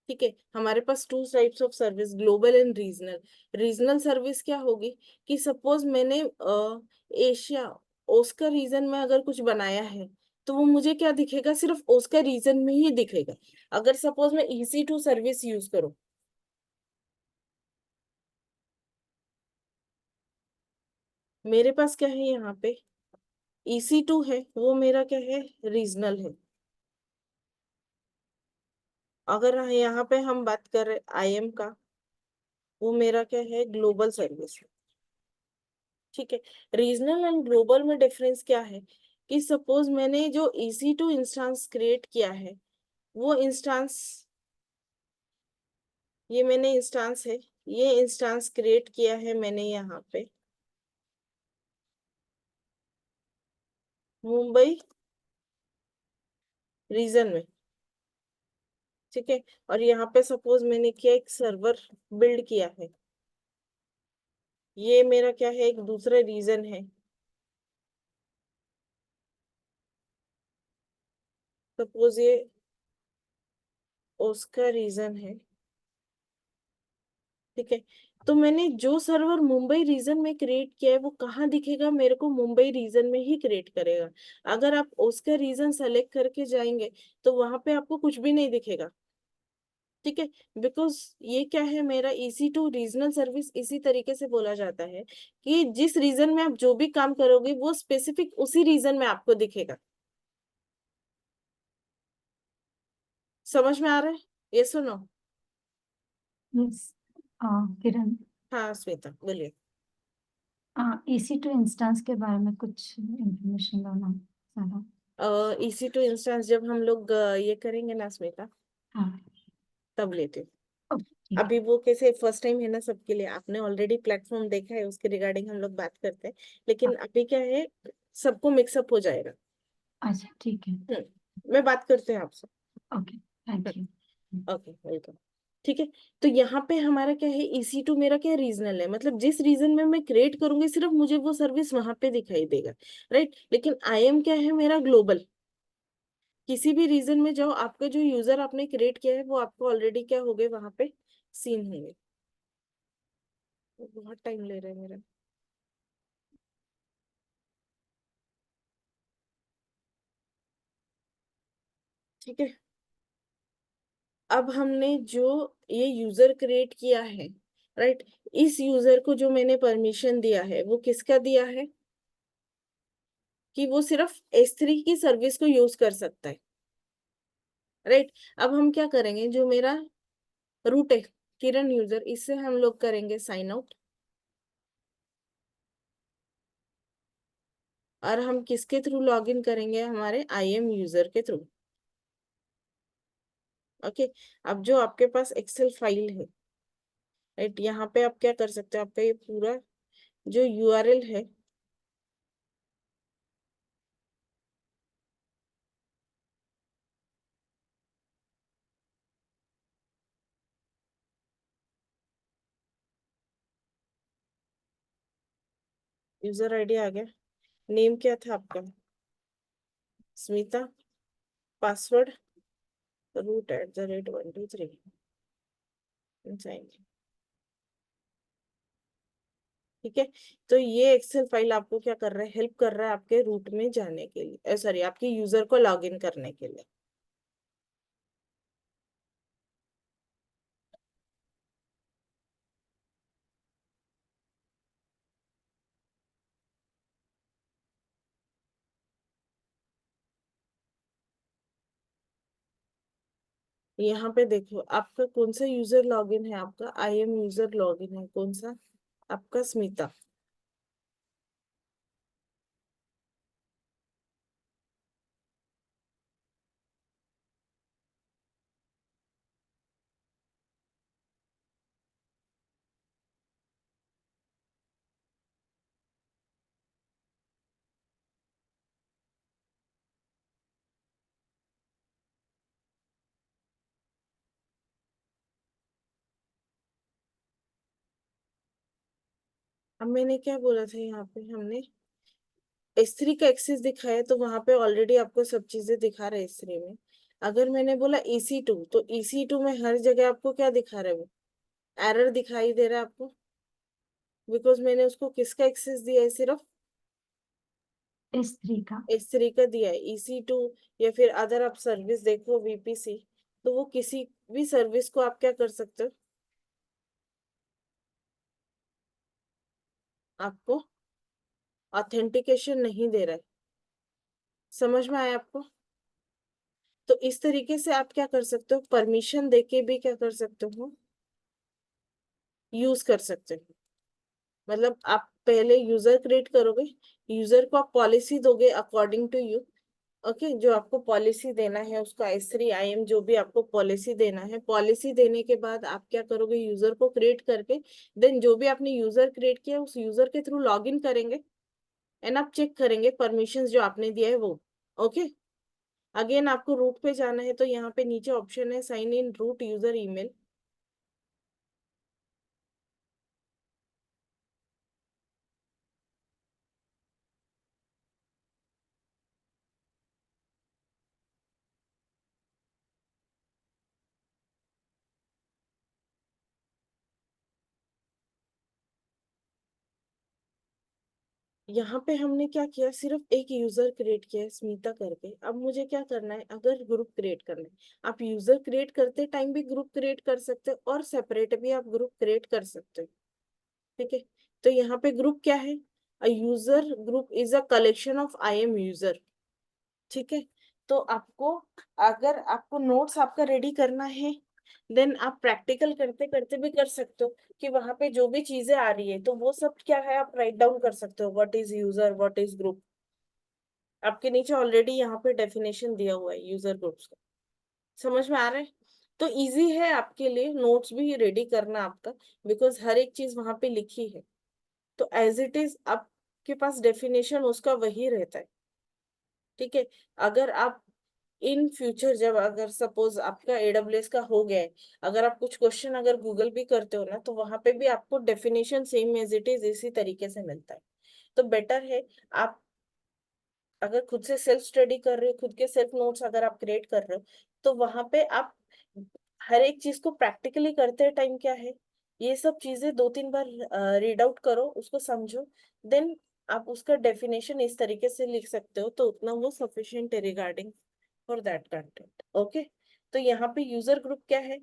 ठीक है। हमारे पास 2 types of service, global and regional. Regional service क्या होगी? कि सपोज मैंने एशिया ओस्कर रीजन में अगर कुछ बनाया है तो वो मुझे क्या दिखेगा? सिर्फ ओस्कर रीजन में ही दिखेगा। अगर सपोज मैं EC2 सर्विस यूज करूं, मेरे पास क्या है? यहाँ पे EC2 है, वो मेरा क्या है? रीजनल है। अगर यहाँ पे हम बात कर रहे IM का, वो मेरा क्या है? ग्लोबल सर्विस है। ठीक है। रीजनल एंड ग्लोबल में डिफरेंस क्या है? कि सपोज मैंने जो EC2 इंस्टेंस क्रिएट किया है, वो इंस्टेंस, ये मैंने इंस्टेंस है, ये इंस्टेंस क्रिएट किया है मैंने यहाँ पे मुंबई रीजन में। ठीक है। और यहाँ पे सपोज मैंने क्या एक सर्वर बिल्ड किया है, ये मेरा क्या है? एक दूसरा रीजन है। सपोज ये उसका रीजन है। ठीक है। तो मैंने जो सर्वर मुंबई रीजन में क्रिएट किया है वो कहाँ दिखेगा? मेरे को मुंबई रीजन में ही क्रिएट करेगा। अगर आप उसका रीजन सेलेक्ट करके जाएंगे तो वहां पे आपको कुछ भी नहीं दिखेगा। ठीक है। बिकॉज ये क्या है? मेरा EC2 रीजनल सर्विस इसी तरीके से बोला जाता है कि जिस रीजन में आप जो भी काम करोगे वो स्पेसिफिक उसी रीजन में आपको दिखेगा। समझ में आ रहा है? ये सुनो। यस। किरण, हाँ श्वेता बोलिए। EC2 इंस्टेंस के बारे में कुछ इंफॉर्मेशन देना ज़्यादा। EC2 इंस्टेंस जब हम लोग ये करेंगे ना श्वेता, हाँ। तब लेते हैं। ओके, ठीक है। अभी वो कैसे फर्स्ट टाइम है ना सबके लिए, आपने ऑलरेडी प्लेटफॉर्म देखा है, उसके रिगार्डिंग हम लोग बात करते हैं। हाँ, लेकिन अभी क्या है? सबको मिक्सअप हो जाएगा। अच्छा ठीक है। मैं बात करते हैं आपसे। Okay. Thank you. Okay, welcome. ठीक है, तो यहाँ पे हमारा क्या है, EC2 मेरा क्या रीजनल है, मतलब जिस रीजन में मैं क्रिएट करूंगी सिर्फ मुझे वो सर्विस वहां पे दिखाई देगा, राइट। लेकिन IM क्या है मेरा ग्लोबल, किसी भी रीजन में जाओ, आपका जो यूजर आपने क्रिएट किया है वो आपको ऑलरेडी क्या हो गए वहां पे सीन होंगे। बहुत टाइम ले रहा है मेरा। ठीक है, अब हमने जो ये यूजर क्रिएट किया है, राइट, इस यूजर को जो मैंने परमिशन दिया है वो किसका दिया है, कि वो सिर्फ S3 की सर्विस को यूज कर सकता है, राइट। अब हम क्या करेंगे, जो मेरा रूट है किरण यूजर, इससे हम लोग करेंगे साइन आउट, और हम किसके थ्रू लॉग इन करेंगे, हमारे IM यूजर के थ्रू। ओके, अब जो आपके पास एक्सेल फाइल है, राइट, यहाँ पे आप क्या कर सकते हो, आपका ये पूरा जो URL है, यूजर ID आ गया, नेम क्या था आपका, स्मिता, पासवर्ड root@123, साइन। ठीक है, तो ये एक्सेल फाइल आपको क्या कर रहा है, हेल्प कर रहा है आपके रूट में जाने के लिए, सॉरी, आपके यूजर को लॉग इन करने के लिए। यहाँ पे देखो आपका कौन सा यूजर लॉगिन है, आपका IM यूजर लॉगिन है, कौन सा, आपका स्मिता। अब मैंने क्या बोला था, यहाँ पे हमने S3 का एक्सेस दिखाया, तो वहां पे ऑलरेडी आपको सब चीजें दिखा रहे S3 में। अगर मैंने बोला EC2, तो EC2 में हर जगह आपको क्या दिखा रहा है, वो एरर दिखाई दे रहा है आपको, बिकॉज मैंने उसको किसका एक्सेस दिया है, सिर्फ S3 का। S3 का दिया है। EC2 या फिर अदर आप सर्विस देखो VPC, तो वो किसी भी सर्विस को आप क्या कर सकते हो, आपको ऑथेंटिकेशन नहीं दे रहा है। समझ में आया आपको, तो इस तरीके से आप क्या कर सकते हो, परमिशन देके भी क्या कर सकते हो, यूज कर सकते हो। मतलब आप पहले यूजर क्रिएट करोगे, यूजर को आप पॉलिसी दोगे अकॉर्डिंग टू यू। ओके, जो आपको पॉलिसी देना है उसका S3 IM जो भी आपको पॉलिसी देना है, पॉलिसी देने के बाद आप क्या करोगे, यूजर को क्रिएट करके देन जो भी आपने यूजर क्रिएट किया उस यूजर के थ्रू लॉग इन करेंगे, एंड आप चेक करेंगे परमिशंस जो आपने दिया है वो। ओके, अगेन आपको रूट पे जाना है, तो यहाँ पे नीचे ऑप्शन है sign in root user email. यहाँ पे हमने क्या किया, सिर्फ एक यूजर क्रिएट किया है स्मिता करके। अब मुझे क्या करना है, अगर ग्रुप क्रिएट करना है, आप यूजर क्रिएट करते टाइम भी ग्रुप क्रिएट कर सकते हो और सेपरेट भी आप ग्रुप क्रिएट कर सकते हो। ठीक है, तो यहाँ पे ग्रुप क्या है, a user group is a collection of IM user. ठीक है, तो आपको, अगर आपको नोट्स आपका रेडी करना है, देन आप प्रैक्टिकल करते करते भी कर सकते हो, कि वहां पे जो भी चीजें आ रही है तो वो सब क्या है आप राइट डाउन कर सकते हो, what is user, what is group. आपके नीचे ऑलरेडी यहाँ पे डेफिनेशन दिया हुआ है यूजर ग्रुप्स का। समझ में आ रहा है, तो इजी है आपके लिए नोट्स भी रेडी करना आपका, बिकॉज हर एक चीज वहां पे लिखी है, तो एज इट इज आपके पास डेफिनेशन उसका वही रहता है। ठीक है, अगर आप इन फ्यूचर जब अगर सपोज आपका AWS का हो गया है, अगर आप कुछ क्वेश्चन अगर गूगल भी करते हो ना, तो वहां पे भी आपको definition same as it is इसी तरीके से मिलता है। तो बेटर है आप अगर खुद से सेल्फ स्टडी कर रहे हो, खुद के सेल्फ नोट्स अगर आप क्रिएट कर रहे हो, तो वहां पे आप हर एक चीज को प्रैक्टिकली करते टाइम क्या है, ये सब चीजें 2-3 बार रीड आउट करो, उसको समझो, देन आप उसका डेफिनेशन इस तरीके से लिख सकते हो, तो उतना वो सफिशिएंट है regarding for that content. Okay. तो यहाँ पे यूजर ग्रुप क्या है,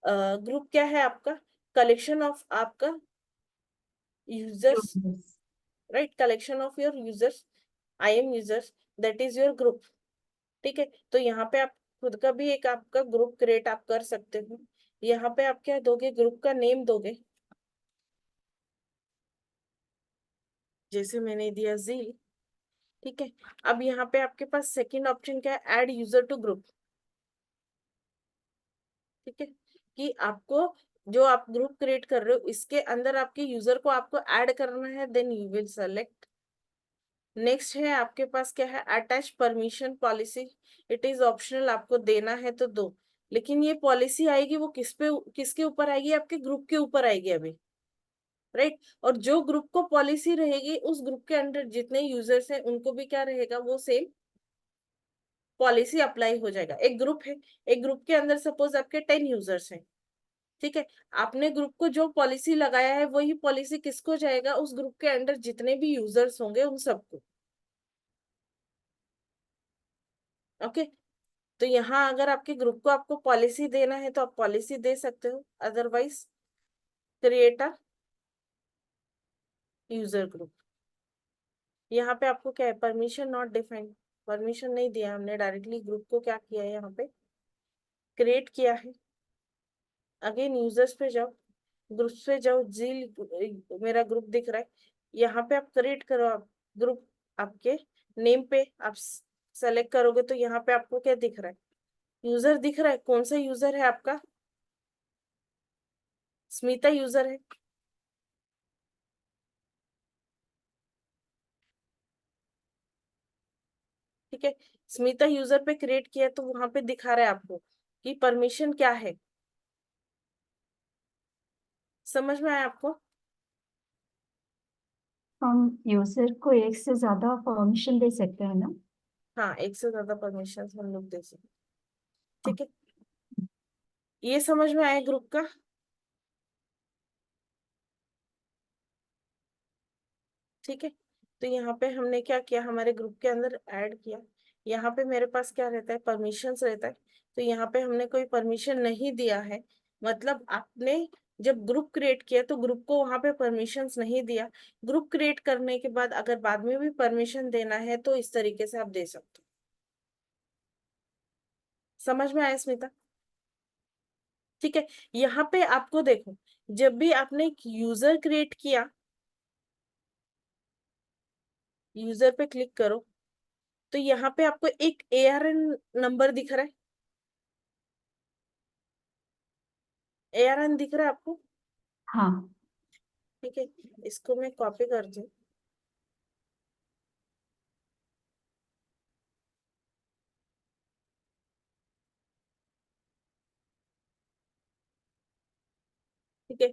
ग्रुप क्या है आपका, कलेक्शन ऑफ आपका users, Users। Right, collection of your users, IM users, that is your group. ठीक है। तो यहाँ पे आप खुद का भी एक आपका ग्रुप क्रिएट आप कर सकते हो। यहाँ पे आप क्या दोगे, ग्रुप का नेम दोगे, जैसे मैंने दिया जील। ठीक है। अब यहाँ पे आपके पास सेकंड ऑप्शन क्या है, ऐड यूजर टू ग्रुप। ठीक है, कि आपको जो आप ग्रुप क्रिएट कर रहे हो इसके अंदर आपके यूजर को आपको ऐड करना है, then you will select. Next है आपके पास क्या है, attach permission policy. It is optional, आपको देना है तो दो, लेकिन ये पॉलिसी आएगी वो किसके ऊपर आएगी, आपके ग्रुप के ऊपर आएगी अभी, राइट। और जो ग्रुप को पॉलिसी रहेगी उस ग्रुप के अंदर जितने यूजर्स हैं उनको भी क्या रहेगा, वो सेम पॉलिसी अप्लाई हो जाएगा। एक ग्रुप है, एक ग्रुप के अंदर सपोज आपके 10 यूजर्स हैं। ठीक है। आपने ग्रुप को जो पॉलिसी लगाया है वही पॉलिसी किसको जाएगा, उस ग्रुप के अंदर जितने भी यूजर्स होंगे उन सबको। ओके। तो यहाँ अगर आपके ग्रुप को आपको पॉलिसी देना है तो आप पॉलिसी दे सकते हो, otherwise create a user group. यहाँ पे आपको क्या है, परमिशन नॉट डिफाइंड, परमिशन नहीं दिया हमने, डायरेक्टली ग्रुप को क्या किया है, यहाँ पे क्रिएट किया है। अगेन यूजर्स पे जाओ, ग्रुप पे जाओ, जील मेरा ग्रुप दिख रहा है, यहाँ पे आप क्रिएट करो, आप ग्रुप आपके नेम पे आप सेलेक्ट करोगे तो यहाँ पे आपको क्या दिख रहा है, यूजर दिख रहा है। कौन सा यूजर है आपका, स्मिता यूजर है। ठीक है। स्मिता यूजर पे क्रिएट किया तो वहां पे दिखा रहा है आपको कि परमिशन क्या है। समझ में आया आपको। हम यूजर को एक से ज्यादा परमिशन दे सकते हैं ना? हाँ, एक से ज्यादा परमिशन हम लोग दे सकते। ठीक है, ये समझ में आया ग्रुप का। ठीक है। तो यहाँ पे हमने क्या किया, हमारे ग्रुप के अंदर ऐड किया। यहाँ पे मेरे पास क्या रहता है, परमिशंस रहता है। तो यहाँ पे हमने कोई परमिशन नहीं दिया है, मतलब आपने जब ग्रुप क्रिएट किया तो ग्रुप को वहां पे परमिशंस नहीं दिया। ग्रुप क्रिएट करने के बाद अगर बाद में भी परमिशन देना है तो इस तरीके से आप दे सकते हो। समझ में आया स्मिता। ठीक है। यहाँ पे आपको देखो, जब भी आपने एक यूजर क्रिएट किया, यूजर पे क्लिक करो, तो यहाँ पे आपको एक ARN नंबर दिख रहा है, ARN दिख रहा है आपको। हाँ। ठीक है, इसको मैं कॉपी कर दूं। ठीक है।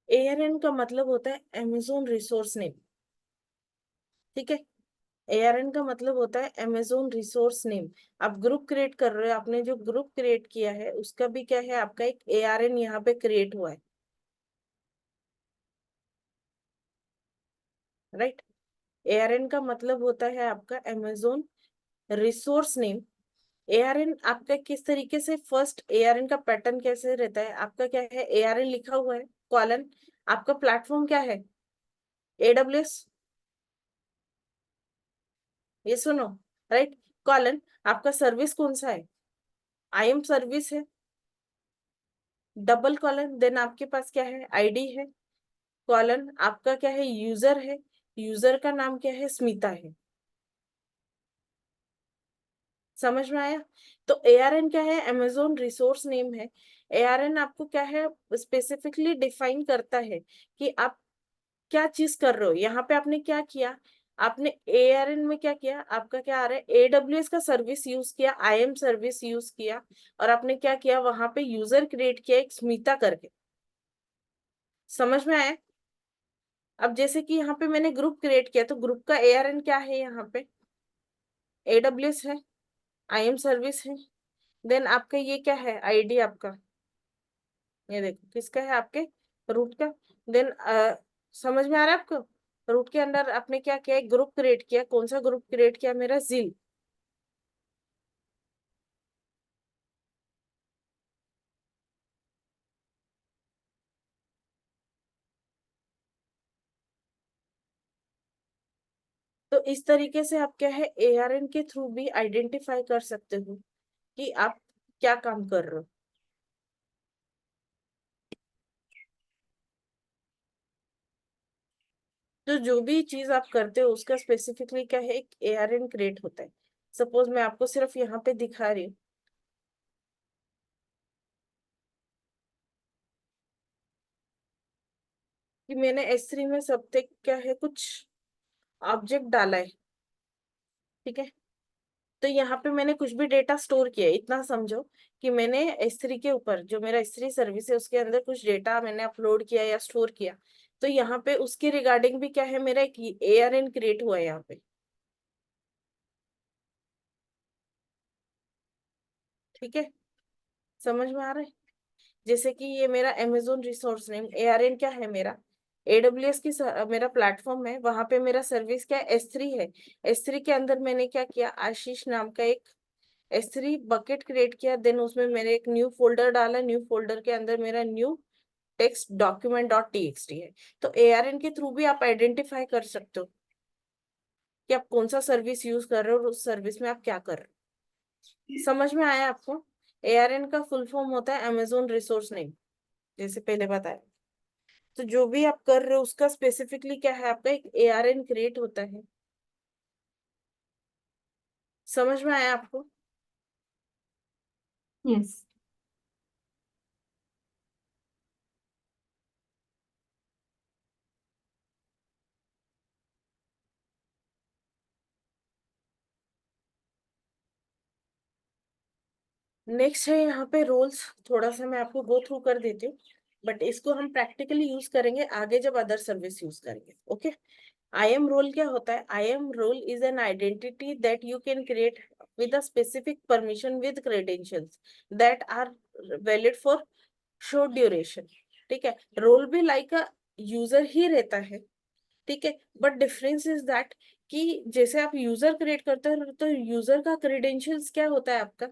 ARN का मतलब होता है अमेजोन रिसोर्स नेम। ठीक है। ARN का मतलब होता है अमेजोन रिसोर्स नेम। आप ग्रुप क्रिएट कर रहे हो, आपने जो ग्रुप क्रिएट किया है उसका भी क्या है, आपका एक ARN यहाँ पे क्रिएट हुआ है, राइट। ARN का मतलब होता है आपका अमेजोन रिसोर्स नेम। ARN आपका किस तरीके से, फर्स्ट ARN का पैटर्न कैसे रहता है, आपका क्या है, ARN लिखा हुआ है, कॉलन, आपका प्लेटफॉर्म क्या है, AWS, ये सुनो, राइट। कॉलन, आपका सर्विस कौन सा है, IM सर्विस है। डबल कॉलन, देन आपके पास क्या है, ID है। कॉलन, आपका क्या है, यूजर है, यूजर का नाम क्या है, स्मिता है। समझ में आया। तो ARN क्या है, अमेजोन रिसोर्स नेम है। ARN आपको क्या है, स्पेसिफिकली डिफाइन करता है कि आप क्या चीज कर रहे हो। यहाँ पे आपने क्या किया, आपने ARN में क्या किया, आपका क्या आ रहा है, AWS का सर्विस यूज किया, IAM सर्विस यूज किया, और आपने क्या किया, वहां पे यूजर क्रिएट किया एक स्मिता करके। समझ में आया? अब जैसे कि यहाँ पे मैंने ग्रुप क्रिएट किया, तो ग्रुप का ARN क्या है, यहाँ पे AWS है, IAM सर्विस है, देन आपका ये क्या है, ID आपका, ये देखो किसका है, आपके रूट का। देन समझ में आ रहा है आपको? रूट के अंदर आपने क्या किया, एक ग्रुप क्रिएट किया, कौन सा ग्रुप क्रिएट किया, मेरा जील। तो इस तरीके से आप क्या है, ARN के थ्रू भी आइडेंटिफाई कर सकते हो कि आप क्या काम कर रहे हो। तो जो भी चीज आप करते हो उसका स्पेसिफिकली क्या है, एक ARN क्रिएट होता है। सपोज मैं आपको सिर्फ यहाँ पे दिखा रही हूँ कि मैंने S3 में सब तक क्या है, कुछ ऑब्जेक्ट डाला है, ठीक है। तो यहाँ पे मैंने कुछ भी डेटा स्टोर किया है, इतना समझो कि मैंने S3 के ऊपर, जो मेरा S3 सर्विस है उसके अंदर कुछ डेटा मैंने अपलोड किया या स्टोर किया। तो यहाँ पे उसके रिगार्डिंग भी क्या है, मेरा एक ARN क्रिएट हुआ है यहाँ पे, ठीक है। समझ में आ रहा है? जैसे कि ये मेरा Amazon रिसोर्स नेम, ARN क्या है मेरा, AWS की मेरा प्लेटफॉर्म है, वहां पे मेरा सर्विस क्या है, S3 है। S3 के अंदर मैंने क्या किया, आशीष नाम का एक S3 बकेट क्रिएट किया, देन उसमें मैंने एक न्यू फोल्डर डाला, न्यू फोल्डर के अंदर मेरा new text document dot TXT है। तो ARN के थ्रू भी आप आइडेंटिफाई कर सकते हो कि आप कौन सा सर्विस यूज कर रहे हो और उस सर्विस में आप क्या कर रहे हो। समझ में आया आपको? ARN का फुल फॉर्म होता है Amazon रिसोर्स नेम, जैसे पहले बताया। तो जो भी आप कर रहे हो उसका स्पेसिफिकली क्या है, आपका एक ARN क्रिएट होता है। समझ में आया आपको? यस। नेक्स्ट है यहाँ पे रोल्स, थोड़ा सा मैं आपको गो थ्रू कर देती हूँ, बट इसको हम प्रैक्टिकली यूज करेंगे आगे जब अदर सर्विस यूज करेंगे, ओके। IAM रोल क्या होता है, IAM role is an identity that you can create with a specific permission with credentials that are valid for short duration, ठीक है। रोल भी लाइक अ यूजर ही रहता है, ठीक है, बट डिफरेंस इज दैट कि जैसे आप यूजर क्रिएट करते हो तो यूजर का क्रेडेंशियल्स क्या होता है आपका,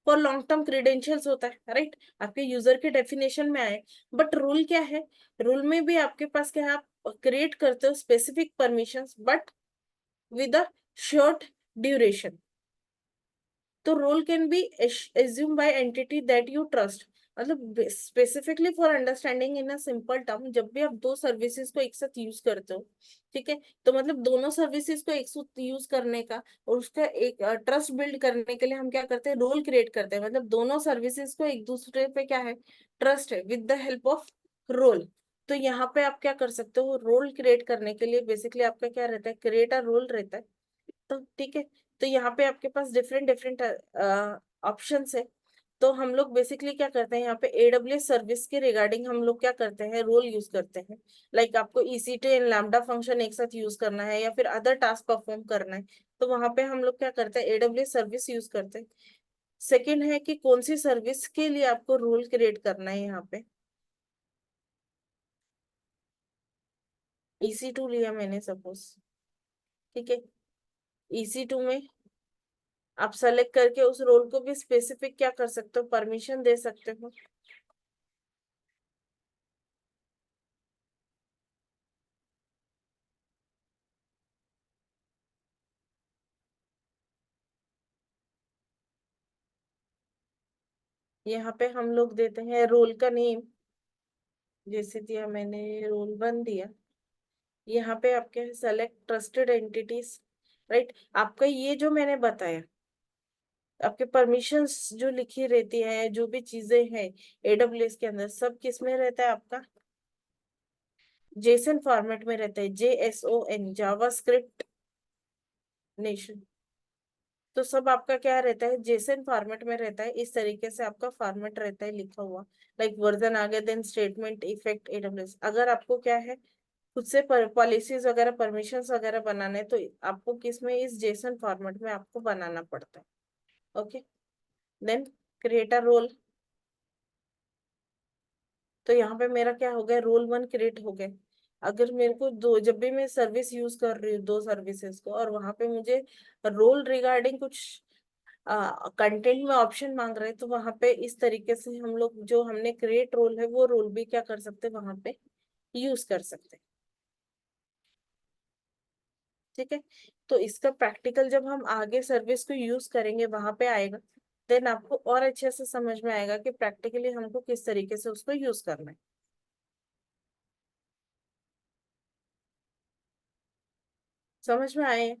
फॉर लॉन्ग टर्म क्रेडेंशियल्स होता है, राइट। आपके यूजर के डेफिनेशन में आए, बट रूल क्या है, रूल में भी आपके पास क्या है, आप क्रिएट करते हो specific permissions but with a short duration. तो role can be assume by entity that you trust, मतलब specifically for understanding in a simple term, जब भी आप दो सर्विसेज को एक साथ यूज करते हो, ठीक है, तो मतलब दोनों सर्विसेज को एक साथ यूज करने का और उसका एक ट्रस्ट बिल्ड करने के लिए हम क्या करते हैं, रोल क्रिएट करते हैं, मतलब दोनों सर्विसेज को एक दूसरे पे क्या है, ट्रस्ट है, with the help of role. तो यहाँ पे आप क्या कर सकते हो, रोल क्रिएट करने के लिए बेसिकली आपका क्या रहता है, क्रिएट अ रोल रहता है। तो ठीक है, तो यहाँ पे आपके पास डिफरेंट डिफरेंट ऑप्शंस है। तो हम लोग बेसिकली क्या करते हैं, यहाँ पे AWS सर्विस के रिगार्डिंग हम लोग क्या करते हैं, रोल यूज करते हैं। लाइक आपको EC2 एंड लैम्डा फंक्शन एक साथ यूज करना है या फिर अदर टास्क परफॉर्म करना है, तो वहां पे हम लोग क्या करते हैं, AWS सर्विस यूज करते हैं। सेकेंड है कि कौन सी सर्विस के लिए आपको रोल क्रिएट करना है, यहाँ पे EC2 लिया मैंने सपोज, ठीक है। EC2 में आप सेलेक्ट करके उस रोल को भी स्पेसिफिक क्या कर सकते हो, परमिशन दे सकते हो। यहाँ पे हम लोग देते हैं रोल का नेम, जैसे दिया मैंने रोल 1 दिया। यहाँ पे आपके सेलेक्ट ट्रस्टेड एंटिटीज, राइट। आपका ये जो मैंने बताया, आपके परमिशंस जो लिखी रहती है, जो भी चीजें हैं AWS के अंदर, सब किस में रहता है आपका, जेसन फॉर्मेट में रहता है, JSON, जावास्क्रिप्ट नेशन। तो सब आपका क्या रहता है, जेसन फॉर्मेट में रहता है, इस तरीके से आपका फॉर्मेट रहता है लिखा हुआ। लाइक वर्जन आ गया, देन स्टेटमेंट, इफेक्ट, एडब्ल्यूएस। अगर आपको क्या है खुद से पॉलिसीज वगैरह परमिशंस वगैरह बनाने, तो आपको किसमें, इस जेसन फॉर्मेट में आपको बनाना पड़ता है। Okay, then create a role. तो यहाँ पे मेरा क्या हो गया, रोल 1 क्रिएट हो गया। अगर मेरे को दो, जब भी मैं सर्विस यूज कर रही हूँ दो सर्विसेज को, और वहां पे मुझे रोल रिगार्डिंग कुछ कंटेंट में ऑप्शन मांग रहे हैं, तो वहां पे इस तरीके से हम लोग जो हमने क्रिएट रोल है वो रोल भी क्या कर सकते हैं, वहां पे यूज कर सकते हैं। ठीक है, तो इसका प्रैक्टिकल जब हम आगे सर्विस को यूज करेंगे वहां पे आएगा, देन आपको और अच्छे से समझ में आएगा कि प्रैक्टिकली हमको किस तरीके से उसको यूज करना है। समझ में आए?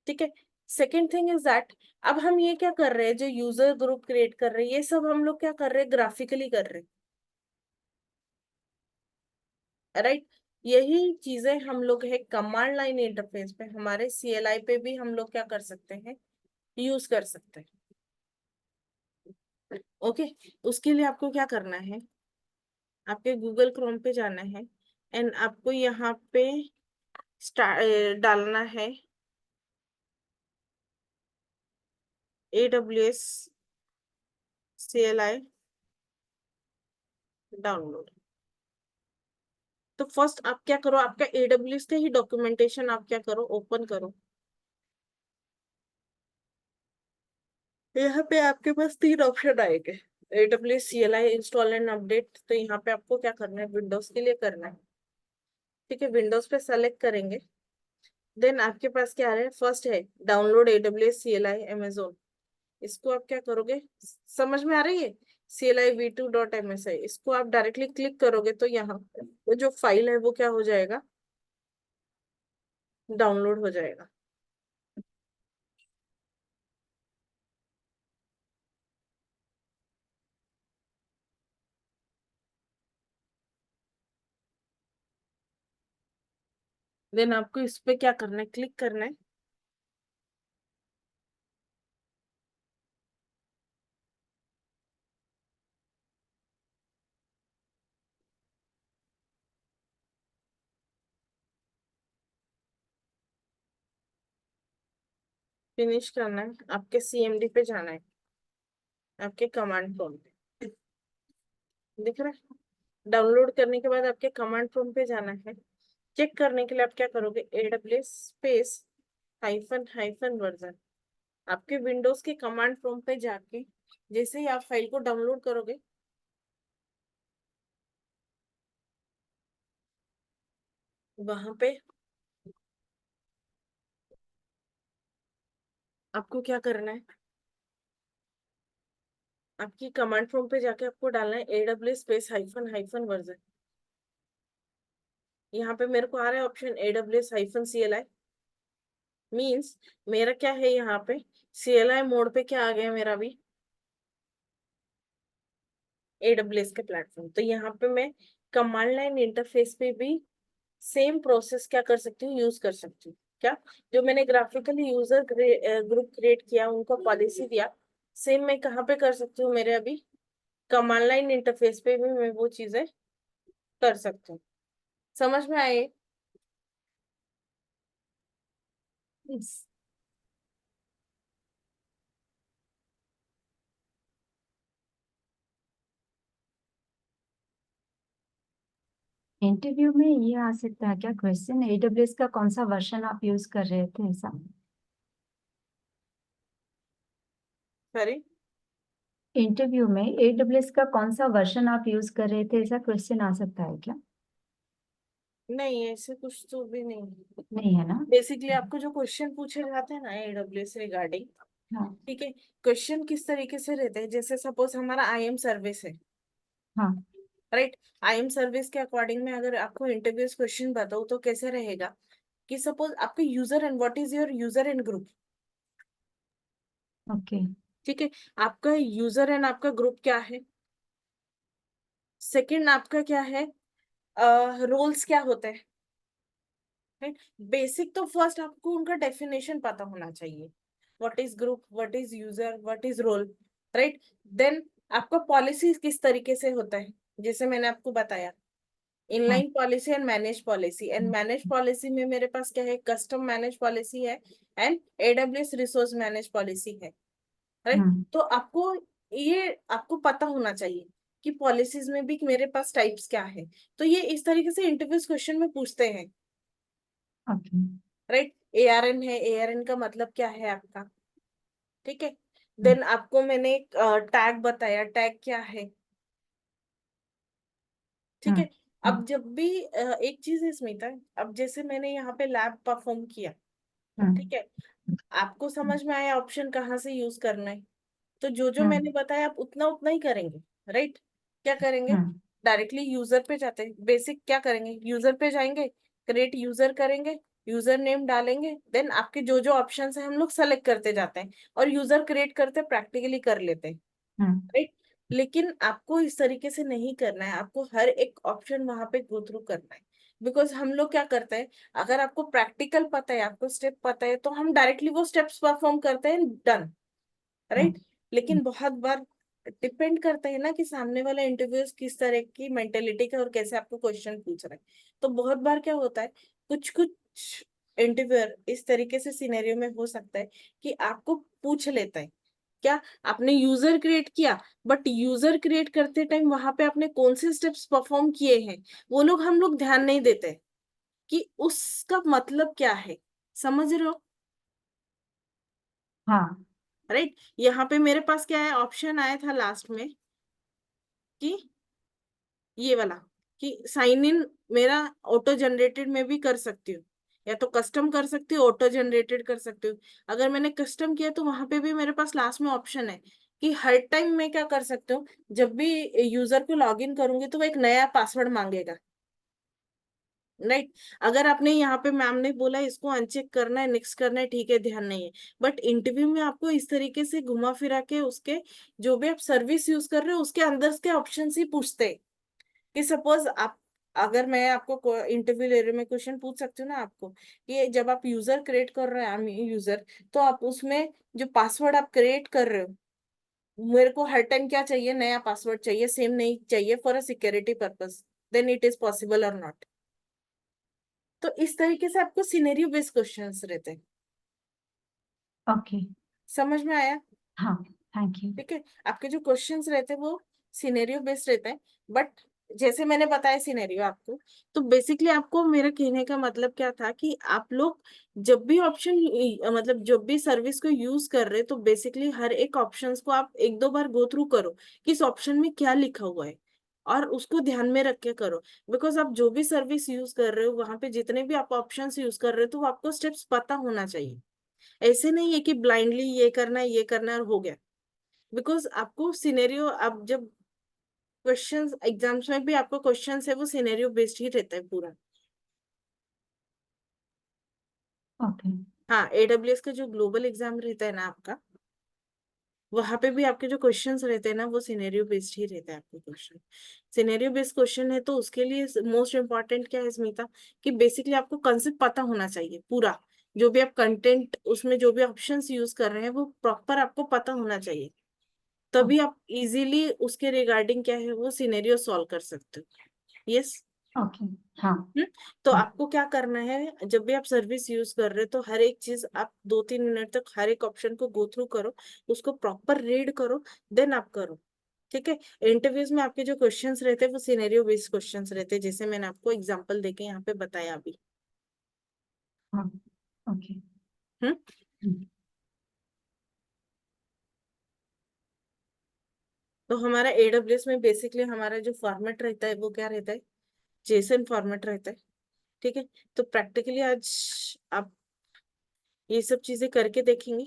ठीक है। सेकेंड थिंग इज दैट, अब हम ये क्या कर रहे हैं, जो यूजर ग्रुप क्रिएट कर रहे हैं, ये सब हम लोग क्या कर रहे हैं, ग्राफिकली कर रहे हैं, राइट। यही चीजें हम लोग है कमांड लाइन इंटरफेस पे, हमारे सीएलआई पे भी हम लोग क्या कर सकते हैं, यूज कर सकते हैं। ओके, उसके लिए आपको क्या करना है, आपके गूगल क्रोम पे जाना है, एंड आपको यहाँ पे डालना है AWS CLI डाउनलोड। तो फर्स्ट आप क्या करो, आपका AWS का ही डॉक्यूमेंटेशन आप क्या करो, ओपन करो। यहाँ पे आपके पास 3 ऑप्शन आएंगे, AWS CLI install and update. तो यहाँ पे आपको क्या करना है, विंडोज के लिए करना है। ठीक है, विंडोज पे सेलेक्ट करेंगे, देन आपके पास क्या है, फर्स्ट है डाउनलोड AWS CLI Amazon। इसको आप क्या करोगे, समझ में आ रही है, CLI v2.msi, इसको आप डायरेक्टली क्लिक करोगे तो यहाँ वो जो फाइल है वो क्या हो जाएगा, डाउनलोड हो जाएगा। देन आपको इस पे क्या करना है, क्लिक करना है। फिनिश करना है, आपके CMD पे जाना है, आपके कमांड प्रॉम्प्ट पे दिख रहा है। डाउनलोड करने के बाद आपके कमांड प्रॉम्प्ट पे जाना है। चेक करने के लिए आप क्या करोगे, AWS space hyphen hyphen version. आपके विंडोज के कमांड प्रॉम्प्ट पे जाके जैसे ही आप फाइल को डाउनलोड करोगे, वहां पे आपको क्या करना है, आपकी कमांड प्रॉम्प्ट पे जाके आपको डालना है AWS space hyphen hyphen version. यहाँ पे मेरे को आ रहा है option AWS hyphen CLI। Means मेरा क्या है, यहाँ पे CLI मोड पे क्या आ गया मेरा भी, AWS के प्लेटफॉर्म। तो यहाँ पे मैं कमांड लाइन इंटरफेस पे भी सेम प्रोसेस क्या कर सकती हूँ, यूज कर सकती हूँ। क्या, जो मैंने ग्राफिकली यूजर ग्रुप क्रिएट किया, उनको पॉलिसी दिया, सेम मैं कहाँ पे कर सकती हूँ, मेरे अभी कमांड लाइन इंटरफेस पे भी मैं वो चीजें कर सकती हूँ। समझ में आए? इस इंटरव्यू में ये आ सकता है क्या क्वेश्चन, AWS का कौन सा वर्जन आप यूज कर रहे थे, ऐसा? सॉरी, इंटरव्यू में AWS का कौन सा वर्जन आप यूज कर रहे थे, ऐसा क्वेश्चन आ सकता है क्या? नहीं ऐसे कुछ तो भी नहीं। नहीं है ना? बेसिकली आपको जो क्वेश्चन पूछे जाते हैं ना AWS रिगार्डिंग, हाँ। ठीक है, क्वेश्चन किस तरीके से रहते हैं, जैसे सपोज हमारा IM सर्विस है, हाँ। राइट। IM सर्विस के अकॉर्डिंग में अगर आपको इंटरव्यूज क्वेश्चन बताऊँ तो कैसे रहेगा, कि सपोज आपके user and what is your user and group. Okay. ठीक है, आपका यूजर एंड आपका ग्रुप क्या है। सेकंड आपका क्या है, रोल्स क्या होते हैं। राइट। बेसिक तो फर्स्ट आपको उनका डेफिनेशन पता होना चाहिए, what is group, what is user, what is role, right. Then आपका पॉलिसी किस तरीके से होता है, जैसे मैंने आपको बताया हाँ। Inline policy and manage policy. And manage policy में मेरे पास क्या है, कस्टम मैनेज पॉलिसी है and AWS resource manage policy है, राइट। हम्म। तो आपको ये आपको पता होना चाहिए कि पॉलिसीज में भी मेरे पास टाइप्स क्या है। तो ये इस तरीके से इंटरव्यूज क्वेश्चन में पूछते हैं, ओके। राइट। एआरएन है, एआरएन का मतलब क्या है आपका, ठीक है। देन आपको मैंने एक टैग बताया, टैग क्या है, ठीक हम्म। है। अब जब भी एक चीज है स्मिता, अब जैसे मैंने यहाँ पे लैब परफॉर्म किया, हम्म। ठीक है, आपको समझ में आया ऑप्शन कहाँ से यूज करना है, तो जो जो हम्म। मैंने बताया आप उतना उतना ही करेंगे, राइट। क्या करेंगे, हम्म। डायरेक्टली यूजर पे जाते हैं, बेसिक क्या करेंगे, यूजर पे जाएंगे, क्रिएट यूजर करेंगे, यूजर नेम डालेंगे, देन आपके जो जो ऑप्शन है हम लोग सेलेक्ट करते जाते हैं और यूजर क्रिएट करते प्रैक्टिकली कर लेते हैं, हम्म। राइट। लेकिन आपको इस तरीके से नहीं करना है, आपको हर एक ऑप्शन वहां पे गो थ्रू करना है। बिकॉज हम लोग क्या करते हैं, अगर आपको प्रैक्टिकल पता है, आपको स्टेप पता है, तो हम डायरेक्टली वो स्टेप्स परफॉर्म करते हैं, डन, राइट। लेकिन बहुत बार डिपेंड करता है ना कि सामने वाला इंटरव्यूअर्स किस तरह की मेंटेलिटी का और कैसे आपको क्वेश्चन पूछ रहा है। तो बहुत बार क्या होता है, कुछ कुछ इंटरव्यूअर इस तरीके से सिनेरियो में हो सकता है कि आपको पूछ लेता है, क्या आपने यूजर क्रिएट किया, बट यूजर क्रिएट करते टाइम वहां पे आपने कौन से स्टेप्स परफॉर्म किए हैं, वो लोग हम लोग ध्यान नहीं देते कि उसका मतलब क्या है, समझ रहे हो, हाँ। राइट। यहाँ पे मेरे पास क्या है, ऑप्शन आया था लास्ट में कि ये वाला, कि साइन इन मेरा ऑटो जनरेटेड में भी कर सकती हूँ, या तो कस्टम कर सकती हूँ, ऑटो जनरेटेड कर सकती हूँ। अगर मैंने कस्टम किया तो वहां पे भी मेरे पास लास्ट में ऑप्शन है कि हर टाइम मैं क्या कर सकती हूँ, जब भी यूजर को लॉग इन करूंगी तो वो एक नया पासवर्ड मांगेगा, राइट। अगर आपने यहाँ पे मैम ने बोला इसको अनचेक करना है, नेक्स्ट करना है, ठीक है, ध्यान नहीं है, बट इंटरव्यू में आपको इस तरीके से घुमा फिरा के उसके जो भी आप सर्विस यूज कर रहे हो उसके अंदर के ऑप्शन ही पूछते हैं। कि सपोज आप, अगर मैं आपको इंटरव्यू ले रही हूँ, मैं क्वेश्चन पूछ सकती हूँ ना आपको कि जब आप यूजर क्रिएट कर रहे हैं, आई मीन यूजर, तो आप उसमें जो पासवर्ड आप क्रिएट कर रहे हो, मेरे को हर टाइम क्या चाहिए, नया पासवर्ड चाहिए, सेम नहीं चाहिए for a security purpose, then it is possible और नॉट। तो इस तरीके से आपको सिनेरियो बेस्ड क्वेश्चंस रहते हैं, ओके। समझ में आया, हाँ। Thank you. ठीक है। आपके जो क्वेश्चंस रहते हैं वो सिनेरियो बेस्ड रहते हैं, बट जैसे मैंने बताया सिनेरियो आपको, तो बेसिकली आपको मेरा कहने का मतलब क्या था कि आप लोग जब भी ऑप्शन, मतलब जब भी सर्विस को यूज कर रहे, तो बेसिकली हर एक ऑप्शंस को आप एक दो बार गो थ्रू करो कि इस ऑप्शन में क्या लिखा हुआ है, और उसको ध्यान में रख के करो। बिकॉज आप जो भी सर्विस यूज कर रहे हो वहां पे जितने भी आप ऑप्शंस यूज कर रहे हो, तो वो आपको स्टेप्स पता होना चाहिए। ऐसे नहीं है कि ब्लाइंडली ये करना है और हो गया। बिकॉज आपको सिनेरियो, आप जब क्वेश्चंस एग्जाम्स में भी आपको क्वेश्चंस है वो सिनेरियो बेस्ड ही रहता है पूरा। ओके। हाँ, एडब्ल्यूएस का जो ग्लोबल एग्जाम रहता है ना आपका, वहां पे भी आपके जो क्वेश्चंस रहते हैं ना वो सिनेरियो बेस्ड ही रहता है आपके क्वेश्चन। सिनेरियो बेस्ड क्वेश्चन है तो उसके लिए मोस्ट इम्पॉर्टेंट क्या है स्मिता, कि बेसिकली आपको कंसेप्ट पता होना चाहिए पूरा, जो भी आप कंटेंट उसमें जो भी ऑप्शंस यूज कर रहे हैं वो प्रॉपर आपको पता होना चाहिए, तभी आप इजीली उसके रिगार्डिंग क्या है वो सिनेरियो सॉल्व कर सकते हो। यस। ओके। हाँ। तो हाँ। आपको क्या करना है, जब भी आप सर्विस यूज कर रहे हो तो हर एक चीज आप 2-3 मिनट तक हर एक ऑप्शन को गो थ्रू करो, उसको प्रॉपर रीड करो, देन आप करो, ठीक है। इंटरव्यूज में आपके जो क्वेश्चंस रहते हैं वो सिनेरियो बेस्ड क्वेश्चंस रहते हैं, जैसे मैंने आपको एग्जांपल देके यहाँ पे बताया अभी। हाँ। ओके। हम्म। हम्म। तो हमारा एडब्ल्यूएस में बेसिकली हमारा जो फॉर्मेट रहता है वो क्या रहता है, जेसन फॉर्मेट रहता है, ठीक है। तो प्रैक्टिकली आज आप ये सब चीजें करके देखेंगे,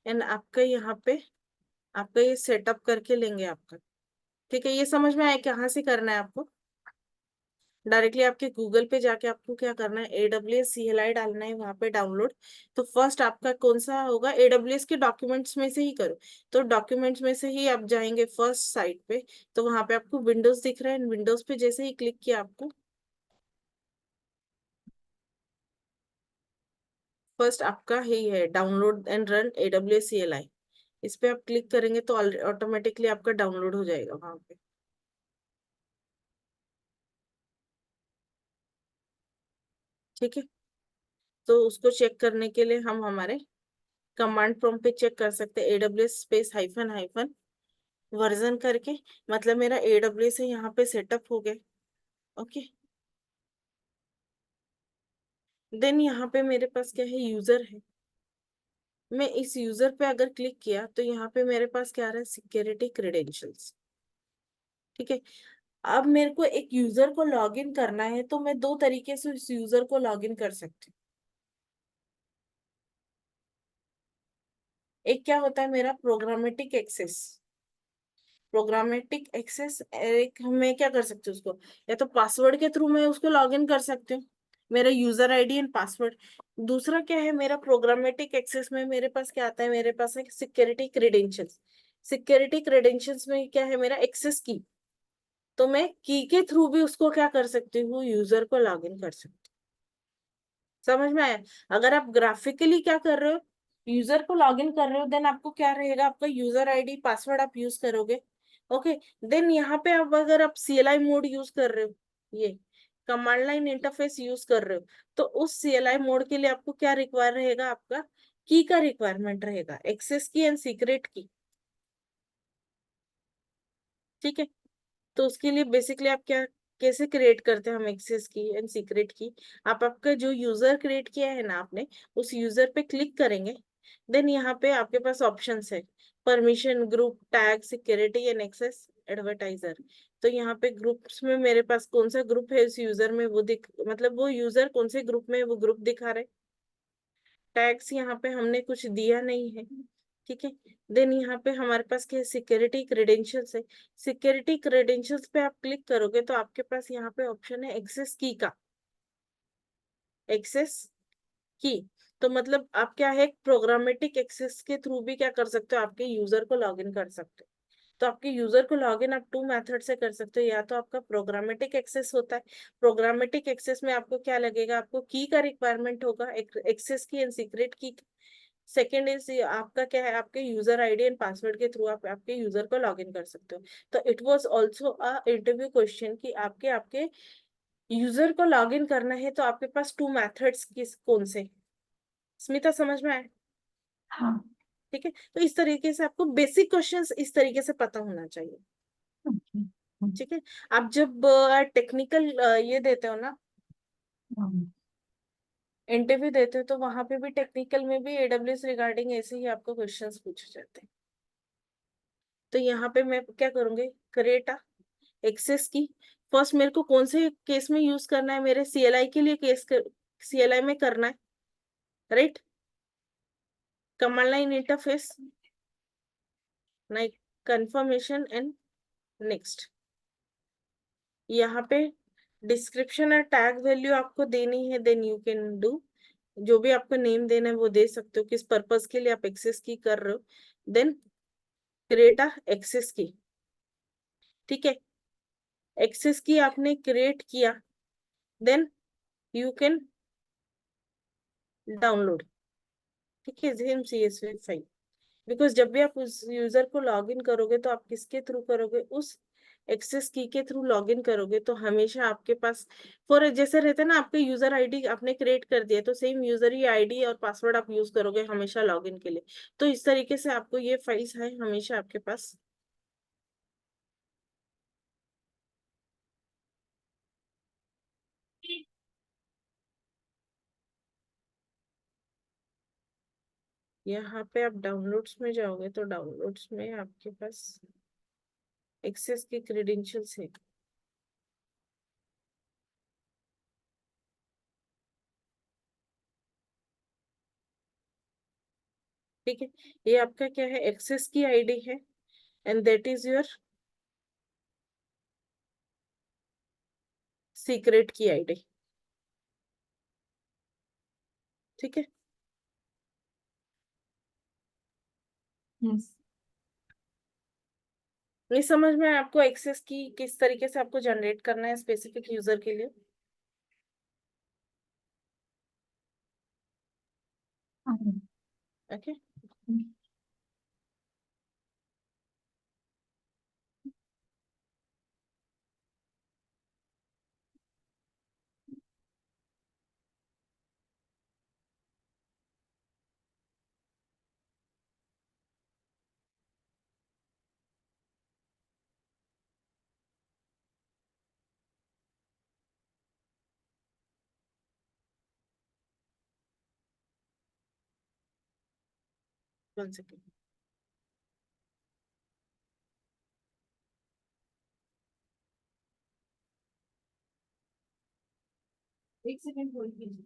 एंड आपका यहाँ पे आपका ये सेटअप करके लेंगे आपका, ठीक है। ये समझ में आया कहाँ से करना है आपको, डायरेक्टली आपके गूगल पे जाके आपको क्या करना है, AWS CLI डालना है वहां पे डाउनलोड। तो फर्स्ट आपका कौन सा होगा, AWS के डॉक्यूमेंट्स में से ही करो। तो डॉक्यूमेंट्स में से ही आप जाएंगे फर्स्ट साइट पे, तो वहां पे आपको विंडोज दिख रहा है, विंडोज पे जैसे ही क्लिक किया आपको, फर्स्ट आपका ही है download and run AWS CLI। इस पे आप क्लिक करेंगे तो ऑटोमेटिकली आपका डाउनलोड हो जाएगा वहां पे। ठीक है, तो उसको चेक करने के लिए हम हमारे कमांड प्रॉम्प्ट पे चेक कर सकते हैं AWS space hyphen hyphen version करके। मतलब मेरा AWS है यहाँ पे सेटअप हो गया। ओके, देन यहाँ पे मेरे पास क्या है, यूजर है। मैं इस यूजर पे अगर क्लिक किया तो यहाँ पे मेरे पास क्या आ रहा है, सिक्योरिटी क्रेडेंशियल्स। ठीक है, अब मेरे को एक यूजर को लॉग इन करना है तो मैं दो तरीके से इस यूजर को लॉग इन कर सकती हूँ। एक क्या होता है मेरा प्रोग्रामेटिक एक्सेस। प्रोग्रामेटिक एक्सेस एक मैं क्या कर सकती हूँ उसको, या तो पासवर्ड के थ्रू मैं उसको लॉग इन कर सकती हूँ, मेरा यूजर आईडी एंड पासवर्ड। दूसरा क्या है मेरा प्रोग्रामेटिक एक्सेस में मेरे पास क्या आता है, मेरे पास है सिक्योरिटी क्रेडेंशियल्स। सिक्योरिटी क्रेडेंशियल्स में क्या है मेरा एक्सेस की। तो मैं की के थ्रू भी उसको क्या कर सकती हूँ, यूजर को लॉग इन कर सकती हूँ। समझ में आया? अगर आप ग्राफिकली क्या कर रहे हो, यूजर को लॉग इन कर रहे हो, देन आपको क्या रहेगा, आपका यूजर आईडी पासवर्ड आप यूज करोगे। ओके, देन यहाँ पे आप अगर आप CLI मोड यूज कर रहे हो, ये कमांड लाइन इंटरफेस यूज कर रहे हो, तो उस CLI मोड के लिए आपको क्या रिक्वायर रहेगा, आपका की का रिक्वायरमेंट रहेगा, एक्सेस की एंड सीक्रेट की। ठीक है, तो उसके लिए बेसिकली आप क्या कैसे क्रिएट करते हैं हम एक्सेस की एंड सीक्रेट की। आप आपका जो यूजर क्रिएट किया है ना आपने, उस यूजर पे क्लिक करेंगे। देन यहाँ पे आपके पास ऑप्शंस है, permission, group, tag, security and access, advertiser. तो यहाँ पे ग्रुप्स में मेरे पास कौन सा ग्रुप है उस यूजर में वो दिख, मतलब वो यूजर कौन से ग्रुप में है, वो ग्रुप दिखा रहे। टैग्स यहाँ पे हमने कुछ दिया नहीं है। ठीक है, देन यहाँ पे हमारे पास क्या सिक्योरिटी क्रेडेंशियल्स है। सिक्योरिटी क्रेडेंशियल्स पे आप क्लिक करोगे तो आपके पास यहाँ पे ऑप्शन है एक्सेस की का, एक्सेस की। तो मतलब आप क्या है, प्रोग्रामेटिक एक्सेस के थ्रू भी क्या कर सकते हो, आपके यूजर को लॉग इन कर सकते हो। तो आपके यूजर को लॉग इन आप टू मेथड से कर सकते हो, या तो आपका प्रोग्रामेटिक एक्सेस होता है। प्रोग्रामेटिक एक्सेस में आपको क्या लगेगा, आपको की का रिक्वायरमेंट होगा, एक्सेस की एंड सीक्रेट की। सेकेंड इज आपका क्या है, आपके यूजर आईडी एंड पासवर्ड के थ्रू आप आपके यूजर को लॉग इन कर सकते हो। तो it was also a interview question कि आपके आपके यूजर को लॉग इन करना है तो आपके पास टू मेथड्स किस कौन से। स्मिता समझ में आए? हाँ। ठीक है, तो इस तरीके से आपको बेसिक क्वेश्चंस इस तरीके से पता होना चाहिए। ओके। ठीक है, आप जब टेक्निकल ये देते हो ना, इंटरव्यू देते हो, तो वहां पे भी टेक्निकल में भी AWS रिगार्डिंग ऐसे ही आपको क्वेश्चंस पूछे जाते हैं। तो यहाँ पे मैं क्या करूंगी, क्रिएट एक्सेस की। फर्स्ट मेरे को कौन से केस में यूज करना है, मेरे CLI के लिए CLI में करना है, right. Command line interface, like confirmation and next. यहाँ पे डिस्क्रिप्शन और टैग वैल्यू आपको देनी है, देन यू कैन डू, जो भी आपको नेम देना है वो दे सकते हो, किस पर्पस के लिए आप एक्सेस की कर रहे हो। देन क्रिएट अ एक्सेस की। ठीक है, एक्सेस की आपने क्रिएट किया, देन यू कैन डाउनलोड। ठीक है, सेम CSV फाइल। बिकॉज जब भी आप उस यूजर को लॉग इन करोगे तो आप किसके थ्रू करोगे, उस एक्सेस की के थ्रू लॉग इन करोगे, तो हमेशा आपके पास फॉर जैसे रहता है ना, आपके यूजर आईडी आपने क्रिएट कर दिया तो सेम यूजर ही आईडी और पासवर्ड आप यूज करोगे हमेशा लॉग इन के लिए। तो इस तरीके से आपको ये फाइल्स है हमेशा आपके पास। यहाँ पे आप डाउनलोड्स में जाओगे तो डाउनलोड्स में आपके पास एक्सेस के क्रेडेंशियल्स है। ठीक है, ये आपका क्या है, एक्सेस की आईडी है and that is your secret की आईडी। ठीक है, यस। नहीं समझ में आया आपको एक्सेस की किस तरीके से आपको जनरेट करना है स्पेसिफिक यूजर के लिए? ओके। One second. एक सेकेंड होल्ड कीजिए।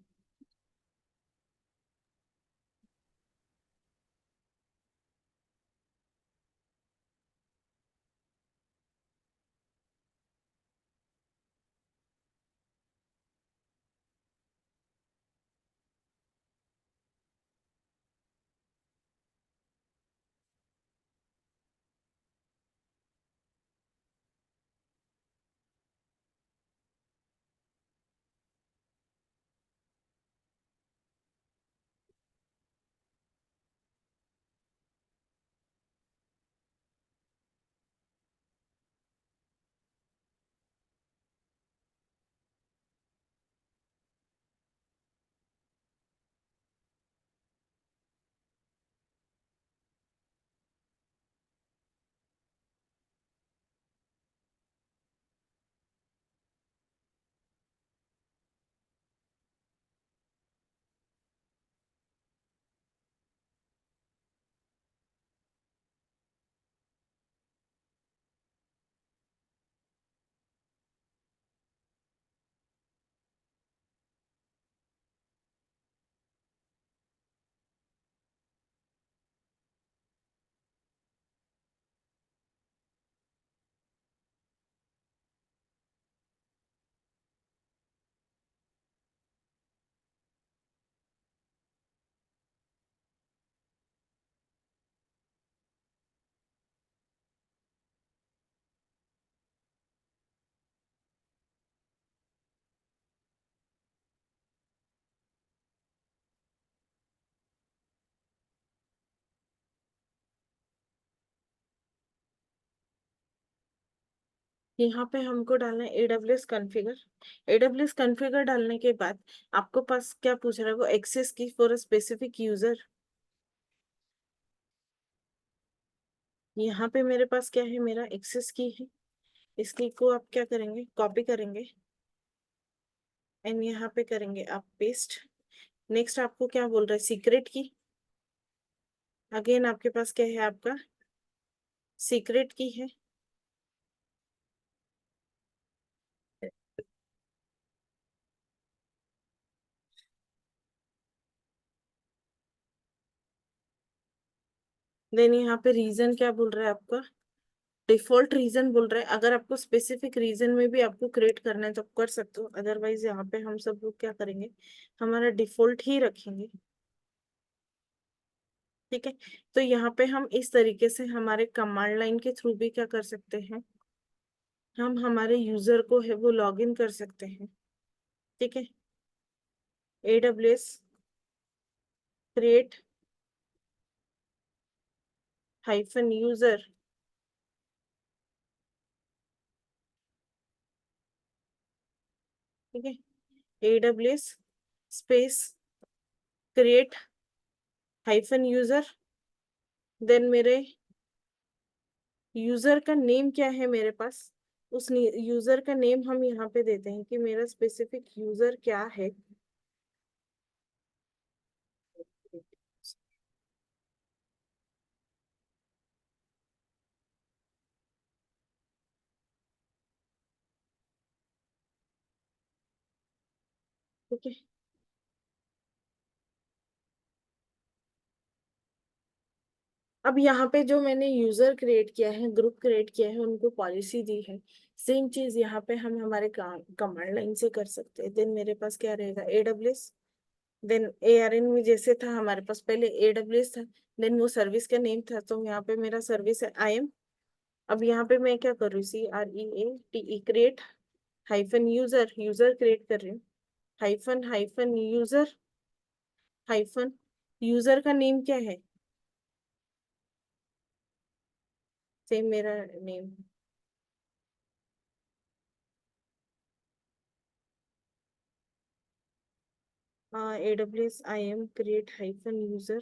यहाँ पे हमको डालना है AWS कॉन्फ़िगर। AWS कॉन्फ़िगर डालने के बाद आपको पास क्या पूछ रहा है वो, एक्सेस की फॉर अ स्पेसिफिक यूजर। यहाँ पे मेरे पास क्या है, मेरा एक्सेस की है। इसकी को आप क्या करेंगे, कॉपी करेंगे एंड यहाँ पे करेंगे आप पेस्ट। नेक्स्ट आपको क्या बोल रहा है, सीक्रेट की। अगेन आपके पास क्या है, आपका सीक्रेट की है। देन यहाँ पे रीजन क्या बोल रहा है आपका, डिफॉल्ट रीजन बोल रहा है। अगर आपको स्पेसिफिक रीजन में भी आपको क्रिएट करना है तो आप कर सकते हो, अदरवाइज यहाँ पे हम सब लोग क्या करेंगे, हमारा डिफॉल्ट ही रखेंगे। ठीक है। तो यहाँ पे हम इस तरीके से हमारे कमांड लाइन के थ्रू भी क्या कर सकते हैं, हम हमारे यूजर को है वो लॉग इन कर सकते हैं। ठीक है। AWS create hyphen user. ठीक है। AWS space create hyphen user. Then मेरे यूजर का नेम क्या है मेरे पास, उस यूजर का नेम हम यहाँ पे देते हैं कि मेरा स्पेसिफिक यूजर क्या है। ठीक है। अब यहाँ पे जो मैंने यूजर क्रिएट किया है, ग्रुप क्रिएट किया है, उनको पॉलिसी दी है। सेम चीज यहाँ पे हम हमारे कमांड लाइन से कर सकते हैं। देन मेरे पास क्या रहेगा, AWS। देन ARN में जैसे था हमारे पास पहले AWS था, देन वो सर्विस का नेम था, तो यहाँ पे मेरा सर्विस है IAM। अब यहाँ पे मैं क्या कर रही हूँ, CREATE create hyphen user, user create कर रही हूँ, hyphen hyphen user hyphen user का नेम क्या है? सेम मेरा name. AWS IAM create hyphen user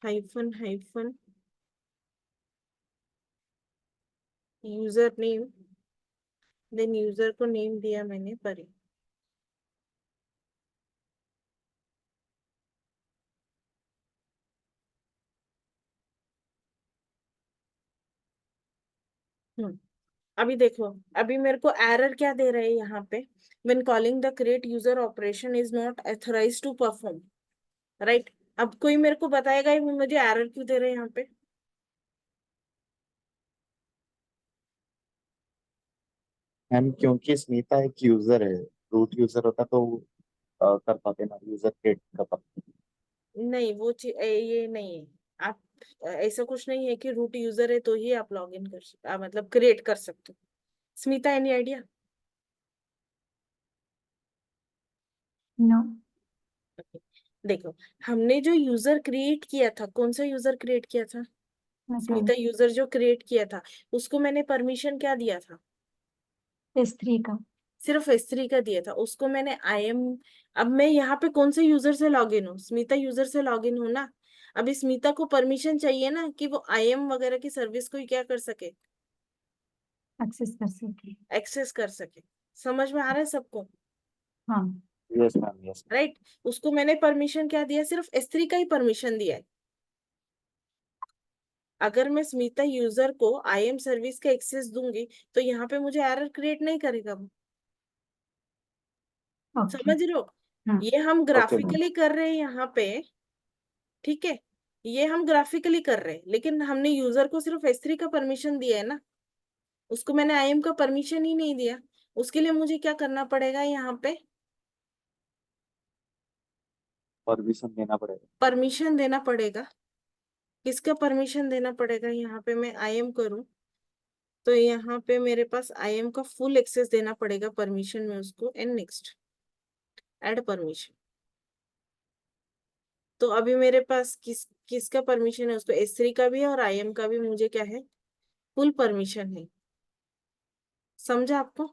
hyphen hyphen user name, then user को नेम दिया मैंने परी। अभी देखो, अभी मेरे को एरर क्या दे रहे हैं यहाँ पे? When calling the create user operation is not authorized to perform, right? अब कोई मेरे को बताएगा ही मुझे एरर क्यों दे रहे हैं यहाँ पे? मैम क्योंकि स्मिता एक यूजर है, रूट यूजर होता तो कर पाते ना, यूजर क्रिएट कर पाते। नहीं, वो ये नहीं है। आप ऐसा कुछ नहीं है कि रूट यूजर है तो ही आप लॉग इन मतलब क्रिएट कर सकते हो। Smita, any idea? नो। देखो, हमने जो यूजर क्रिएट किया था, कौन सा यूजर क्रिएट किया था? स्मिता यूजर जो क्रिएट किया था, उसको मैंने परमिशन क्या दिया था? S3 का। सिर्फ S3 का दिया था उसको मैंने IM। अब मैं यहाँ पे कौन से यूजर से लॉग इन हूँ? स्मिता यूजर से लॉग इन हूँ ना। अभी स्मिता को परमिशन चाहिए ना कि वो IM वगैरह की सर्विस को क्या कर सके, एक्सेस कर सके। एक्सेस कर सके। समझ में आ रहा है सबको? हाँ। Yes ma'am, yes. राइट। उसको मैंने परमिशन क्या दिया? सिर्फ S3 का ही परमिशन दिया है। अगर मैं स्मिता यूजर को IM सर्विस का एक्सेस दूंगी तो यहाँ पे मुझे एरर क्रिएट नहीं करेगा वो। ओके। समझ रहे हो? हाँ। ये हम ओके मैम। ग्राफिकली कर रहे हैं यहाँ पे, ठीक है? ये हम ग्राफिकली कर रहे हैं, लेकिन हमने यूजर को सिर्फ S3 का परमिशन दिया है ना। उसको मैंने IM का परमिशन ही नहीं दिया। उसके लिए मुझे क्या करना पड़ेगा यहाँ पे? परमिशन देना पड़ेगा। परमिशन देना पड़ेगा। किसका परमिशन देना पड़ेगा? यहाँ पे मैं IM करूँ तो यहाँ पे मेरे पास IM का फुल एक्सेस देना पड़ेगा परमिशन में उसको। And next, add permission. तो अभी मेरे पास किसका परमिशन है? उसको S3 का भी है और IM का भी मुझे क्या है? फुल परमिशन है। समझा आपको?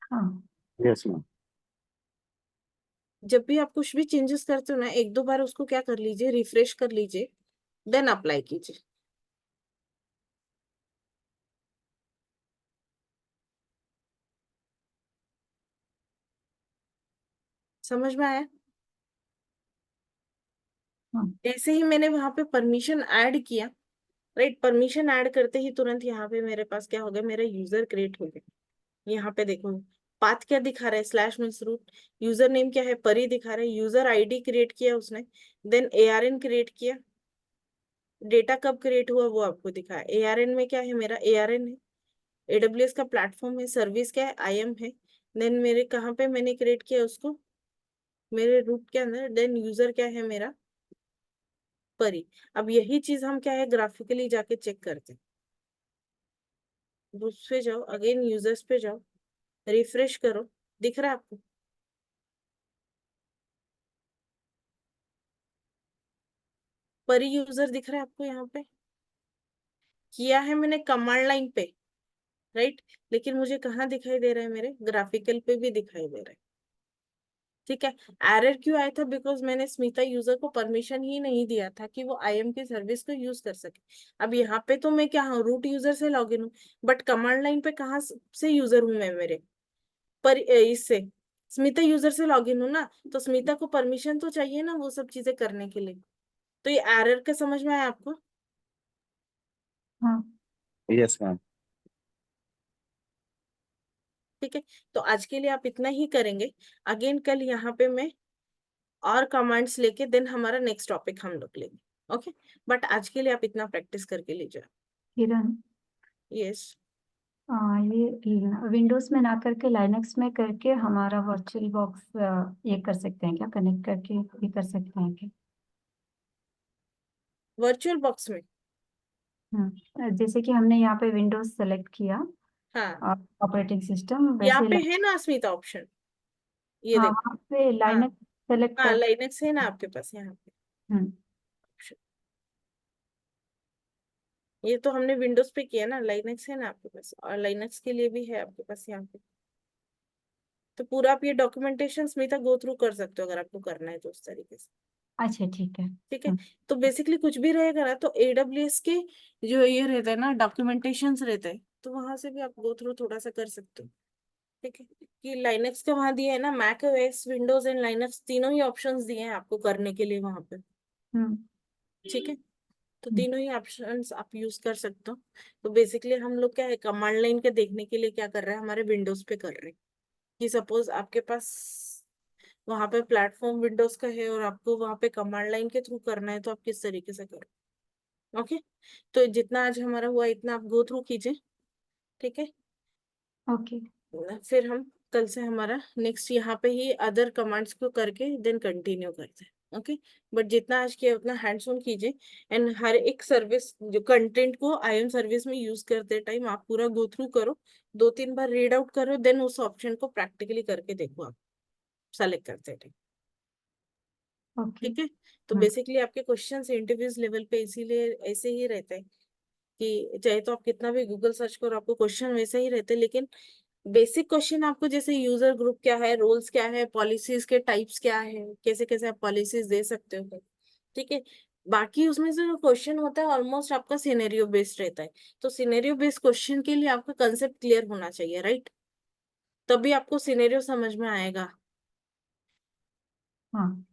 हाँ। Yes ma'am. जब भी आप कुछ भी चेंजेस करते हो ना, एक दो बार उसको क्या कर लीजिए, रिफ्रेश कर लीजिए, देन अप्लाई कीजिए। समझ में आया? हाँ। जैसे ही मैंने वहां पे परमिशन ऐड किया, राइट, परमिशन ऐड करते ही तुरंत यहाँ पे मेरे पास क्या हो गया? मेरा यूजर क्रिएट हो गया। यहाँ पे देखो, पाथ क्या दिखा रहा है? Slash means root. User name क्या है? परी दिखा रहा है। यूजर ID क्रिएट किया उसने, देन ARN क्रिएट किया। डेटा कब क्रिएट हुआ वो आपको दिखा है। ARN में क्या है? मेरा ARN है। AWS का प्लेटफॉर्म है। सर्विस क्या है? IM है। देन मेरे कहाँ पे मैंने क्रिएट किया उसको? मेरे रूट के अंदर। देन यूजर क्या है मेरा? परी। अब यही चीज हम क्या है, ग्राफिकली जाके चेक करते हैं। उस पे जाओ, अगेन यूजर्स पे जाओ, रिफ्रेश करो। दिख रहा है आपको? परी यूजर दिख रहा है आपको यहाँ पे? किया है मैंने कमांड लाइन पे, राइट। लेकिन मुझे कहाँ दिखाई दे रहा है? मेरे ग्राफिकल पे भी दिखाई दे रहा है। ठीक है। एरर क्यों आया था? बिकॉज मैंने स्मिता यूजर को परमिशन ही नहीं दिया था कि वो IM की सर्विस को यूज कर सके। अब यहाँ पे तो मैं क्या हूँ? रूट यूजर से लॉग इन हूँ, बट कमांड लाइन पे कहाँ से यूजर हूँ मैं? मेरे पर इससे स्मिता यूजर से लॉग इन हूँ ना, तो स्मिता को परमिशन तो चाहिए ना वो सब चीजें करने के लिए। तो ये एरर का समझ में आया आपको? हाँ। Yes ma'am. ठीक है। तो आज के लिए आप इतना ही करेंगे। अगेन कल यहाँ पे मैं और कमांड्स लेके देन हमारा नेक्स्ट टॉपिक हम लोग लेंगे। ओके। बट आज के लिए आप इतना प्रैक्टिस करके लीजिए। किरण, यस। ये विंडोज में ना करके लाइनक्स में करके हमारा वर्चुअल बॉक्स ये कर सकते हैं क्या? कनेक्ट करके ये कर सकते हैं क्या? वर्चुअल बॉक्स में? जैसे कि हमने यहाँ पे विंडोज सेलेक्ट किया हाँ, ऑपरेटिंग सिस्टम, यहाँ वैसे पे है ना स्मिता ऑप्शन, ये हाँ देखो। वहाँ पे हाँ, लाइनक्स सेलेक्ट हाँ कर। लाइनेक्स है ना आपके पास यहाँ पे हम्म। option। ये तो हमने विंडोज पे किया ना, लाइनेक्स है ना आपके पास, और लाइनेक्स के लिए भी है आपके पास यहाँ पे। तो पूरा आप ये डॉक्यूमेंटेशन स्मिता गो थ्रू कर सकते हो अगर आपको करना है तो उस तरीके से। अच्छा ठीक है। ठीक है, तो बेसिकली कुछ भी रहेगा ना तो एडब्ल्यूएस के जो ये रहता है ना डॉक्यूमेंटेशन रहता है, तो वहां से भी आप गो थ्रू थोड़ा सा कर सकते हो। ठीक है, कि लाइनेक्स का वहां दिया है ना, Mac OS Windows and Linux तीनों ही ऑप्शंस दिए हैं आपको करने के लिए वहां पे। हम्म। ठीक है, तो हम्म। तीनों ही ऑप्शंस आप यूज कर सकते हो। तो बेसिकली हम लोग क्या है, कमांड लाइन के देखने के लिए क्या कर रहे हैं, हमारे विंडोज पे कर रहे हैं। कि सपोज आपके पास वहां पे प्लेटफॉर्म विंडोज का है और आपको वहां पे कमांड लाइन के थ्रू करना है, तो आप किस तरीके से करो। ओके, तो जितना आज हमारा हुआ इतना आप गो थ्रू कीजिए। ठीक है, ओके। फिर हम कल से हमारा नेक्स्ट यहाँ पे ही अदर कमांड्स को करके देन कंटिन्यू करते हैं। ओके, बट जितना आज किया उतना हैंड्स ऑन कीजिए। एंड हर एक सर्विस जो कंटेंट को आईएम सर्विस में यूज करते टाइम आप पूरा गो थ्रू करो, 2-3 बार रीड आउट करो, देन उस ऑप्शन को प्रैक्टिकली करके देखो आप सेलेक्ट करते टाइम। ओके। ठीक है, तो हम्म। बेसिकली आपके क्वेश्चंस इंटरव्यूज लेवल पे इसीलिए ऐसे ही रहते हैं कि चाहे तो आप कितना भी गूगल सर्च करो आपको क्वेश्चन वैसे ही रहते हैं, लेकिन बेसिक क्वेश्चन आपको जैसे यूजर ग्रुप क्या है, रोल्स क्या है, पॉलिसीज के टाइप्स क्या है, कैसे कैसे आप पॉलिसीज दे सकते हो। ठीक है, बाकी उसमें से जो क्वेश्चन होता है ऑलमोस्ट आपका सिनेरियो बेस्ड रहता है। तो सिनेरियो बेस्ड क्वेश्चन के लिए आपका कंसेप्ट क्लियर होना चाहिए, राइट? तभी आपको सिनेरियो समझ में आएगा। हाँ।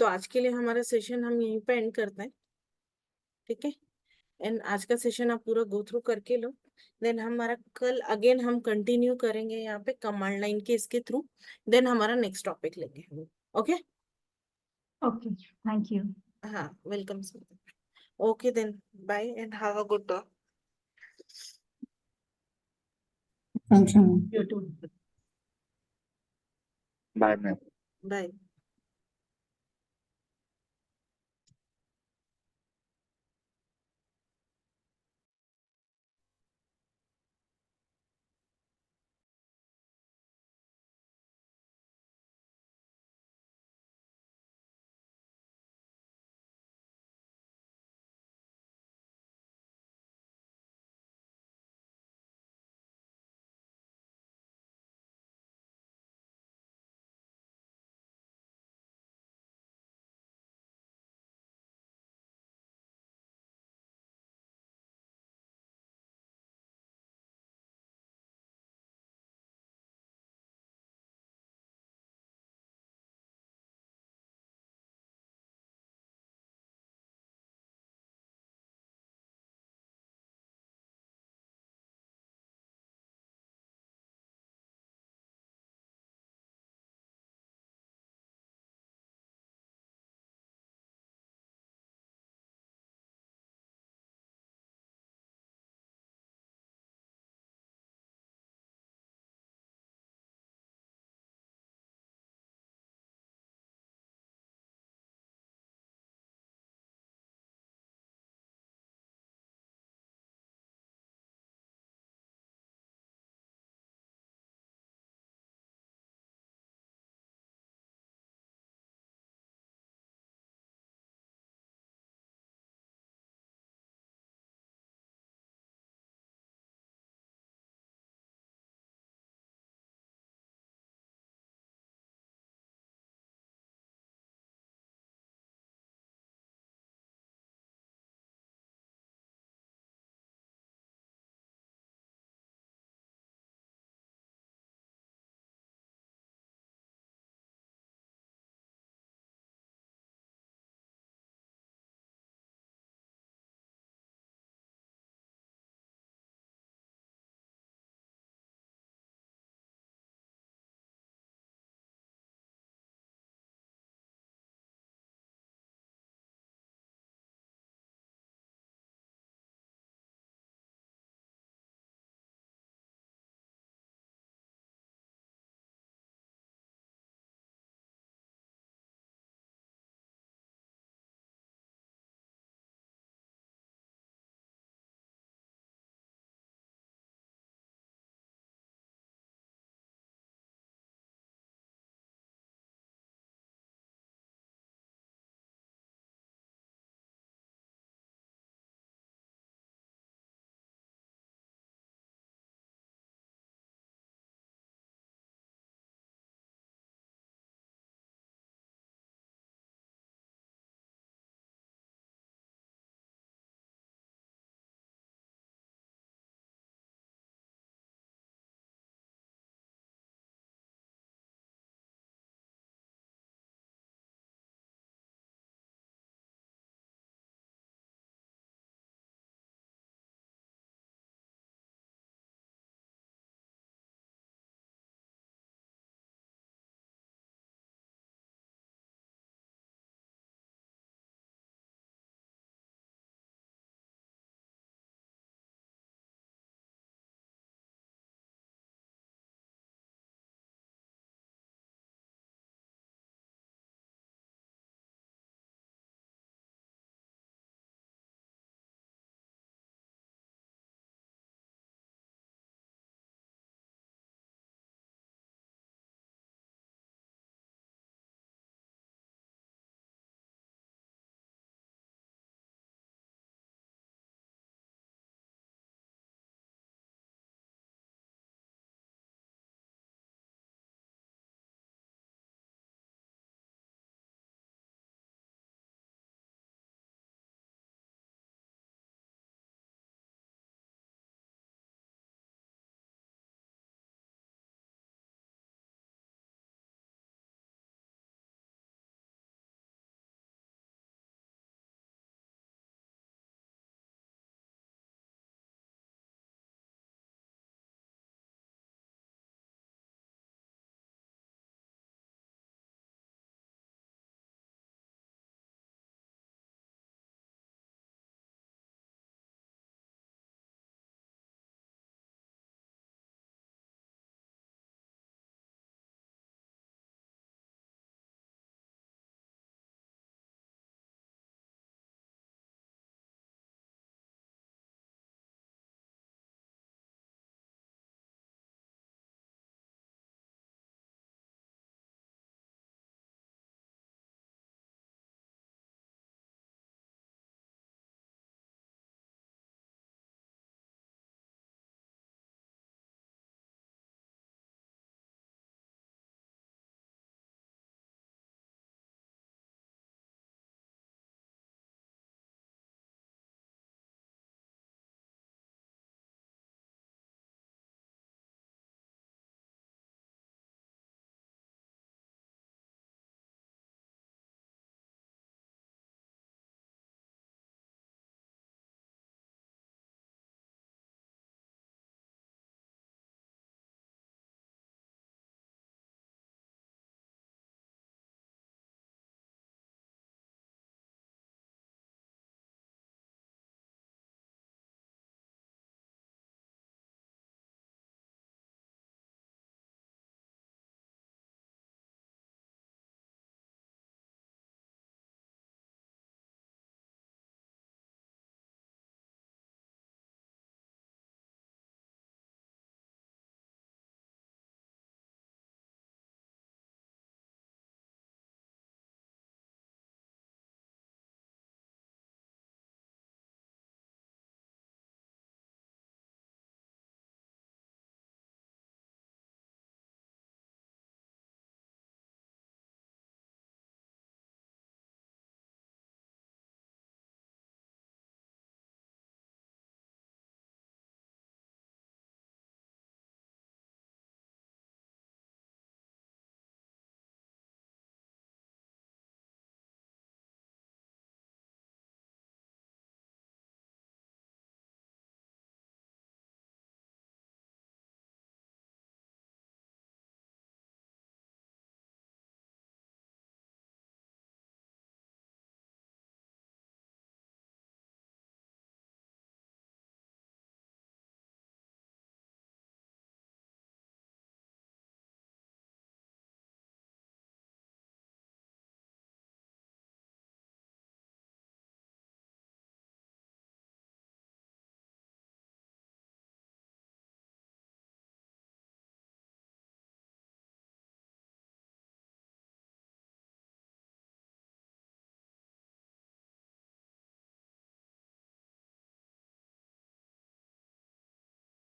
तो आज के लिए हमारा सेशन हम यहीं पे एंड करते हैं। ठीक है, एंड आज का सेशन आप पूरा गो थ्रू करके लो, देन हमारा कल अगेन हम कंटिन्यू करेंगे यहाँ पे कमांड लाइन के इसके थ्रू, देन हमारा नेक्स्ट टॉपिक लेंगे हम। Okay, okay, thank you. हाँ welcome sir. Okay then, bye and have a good day. Thank you. You too. Bye ma'am. Bye.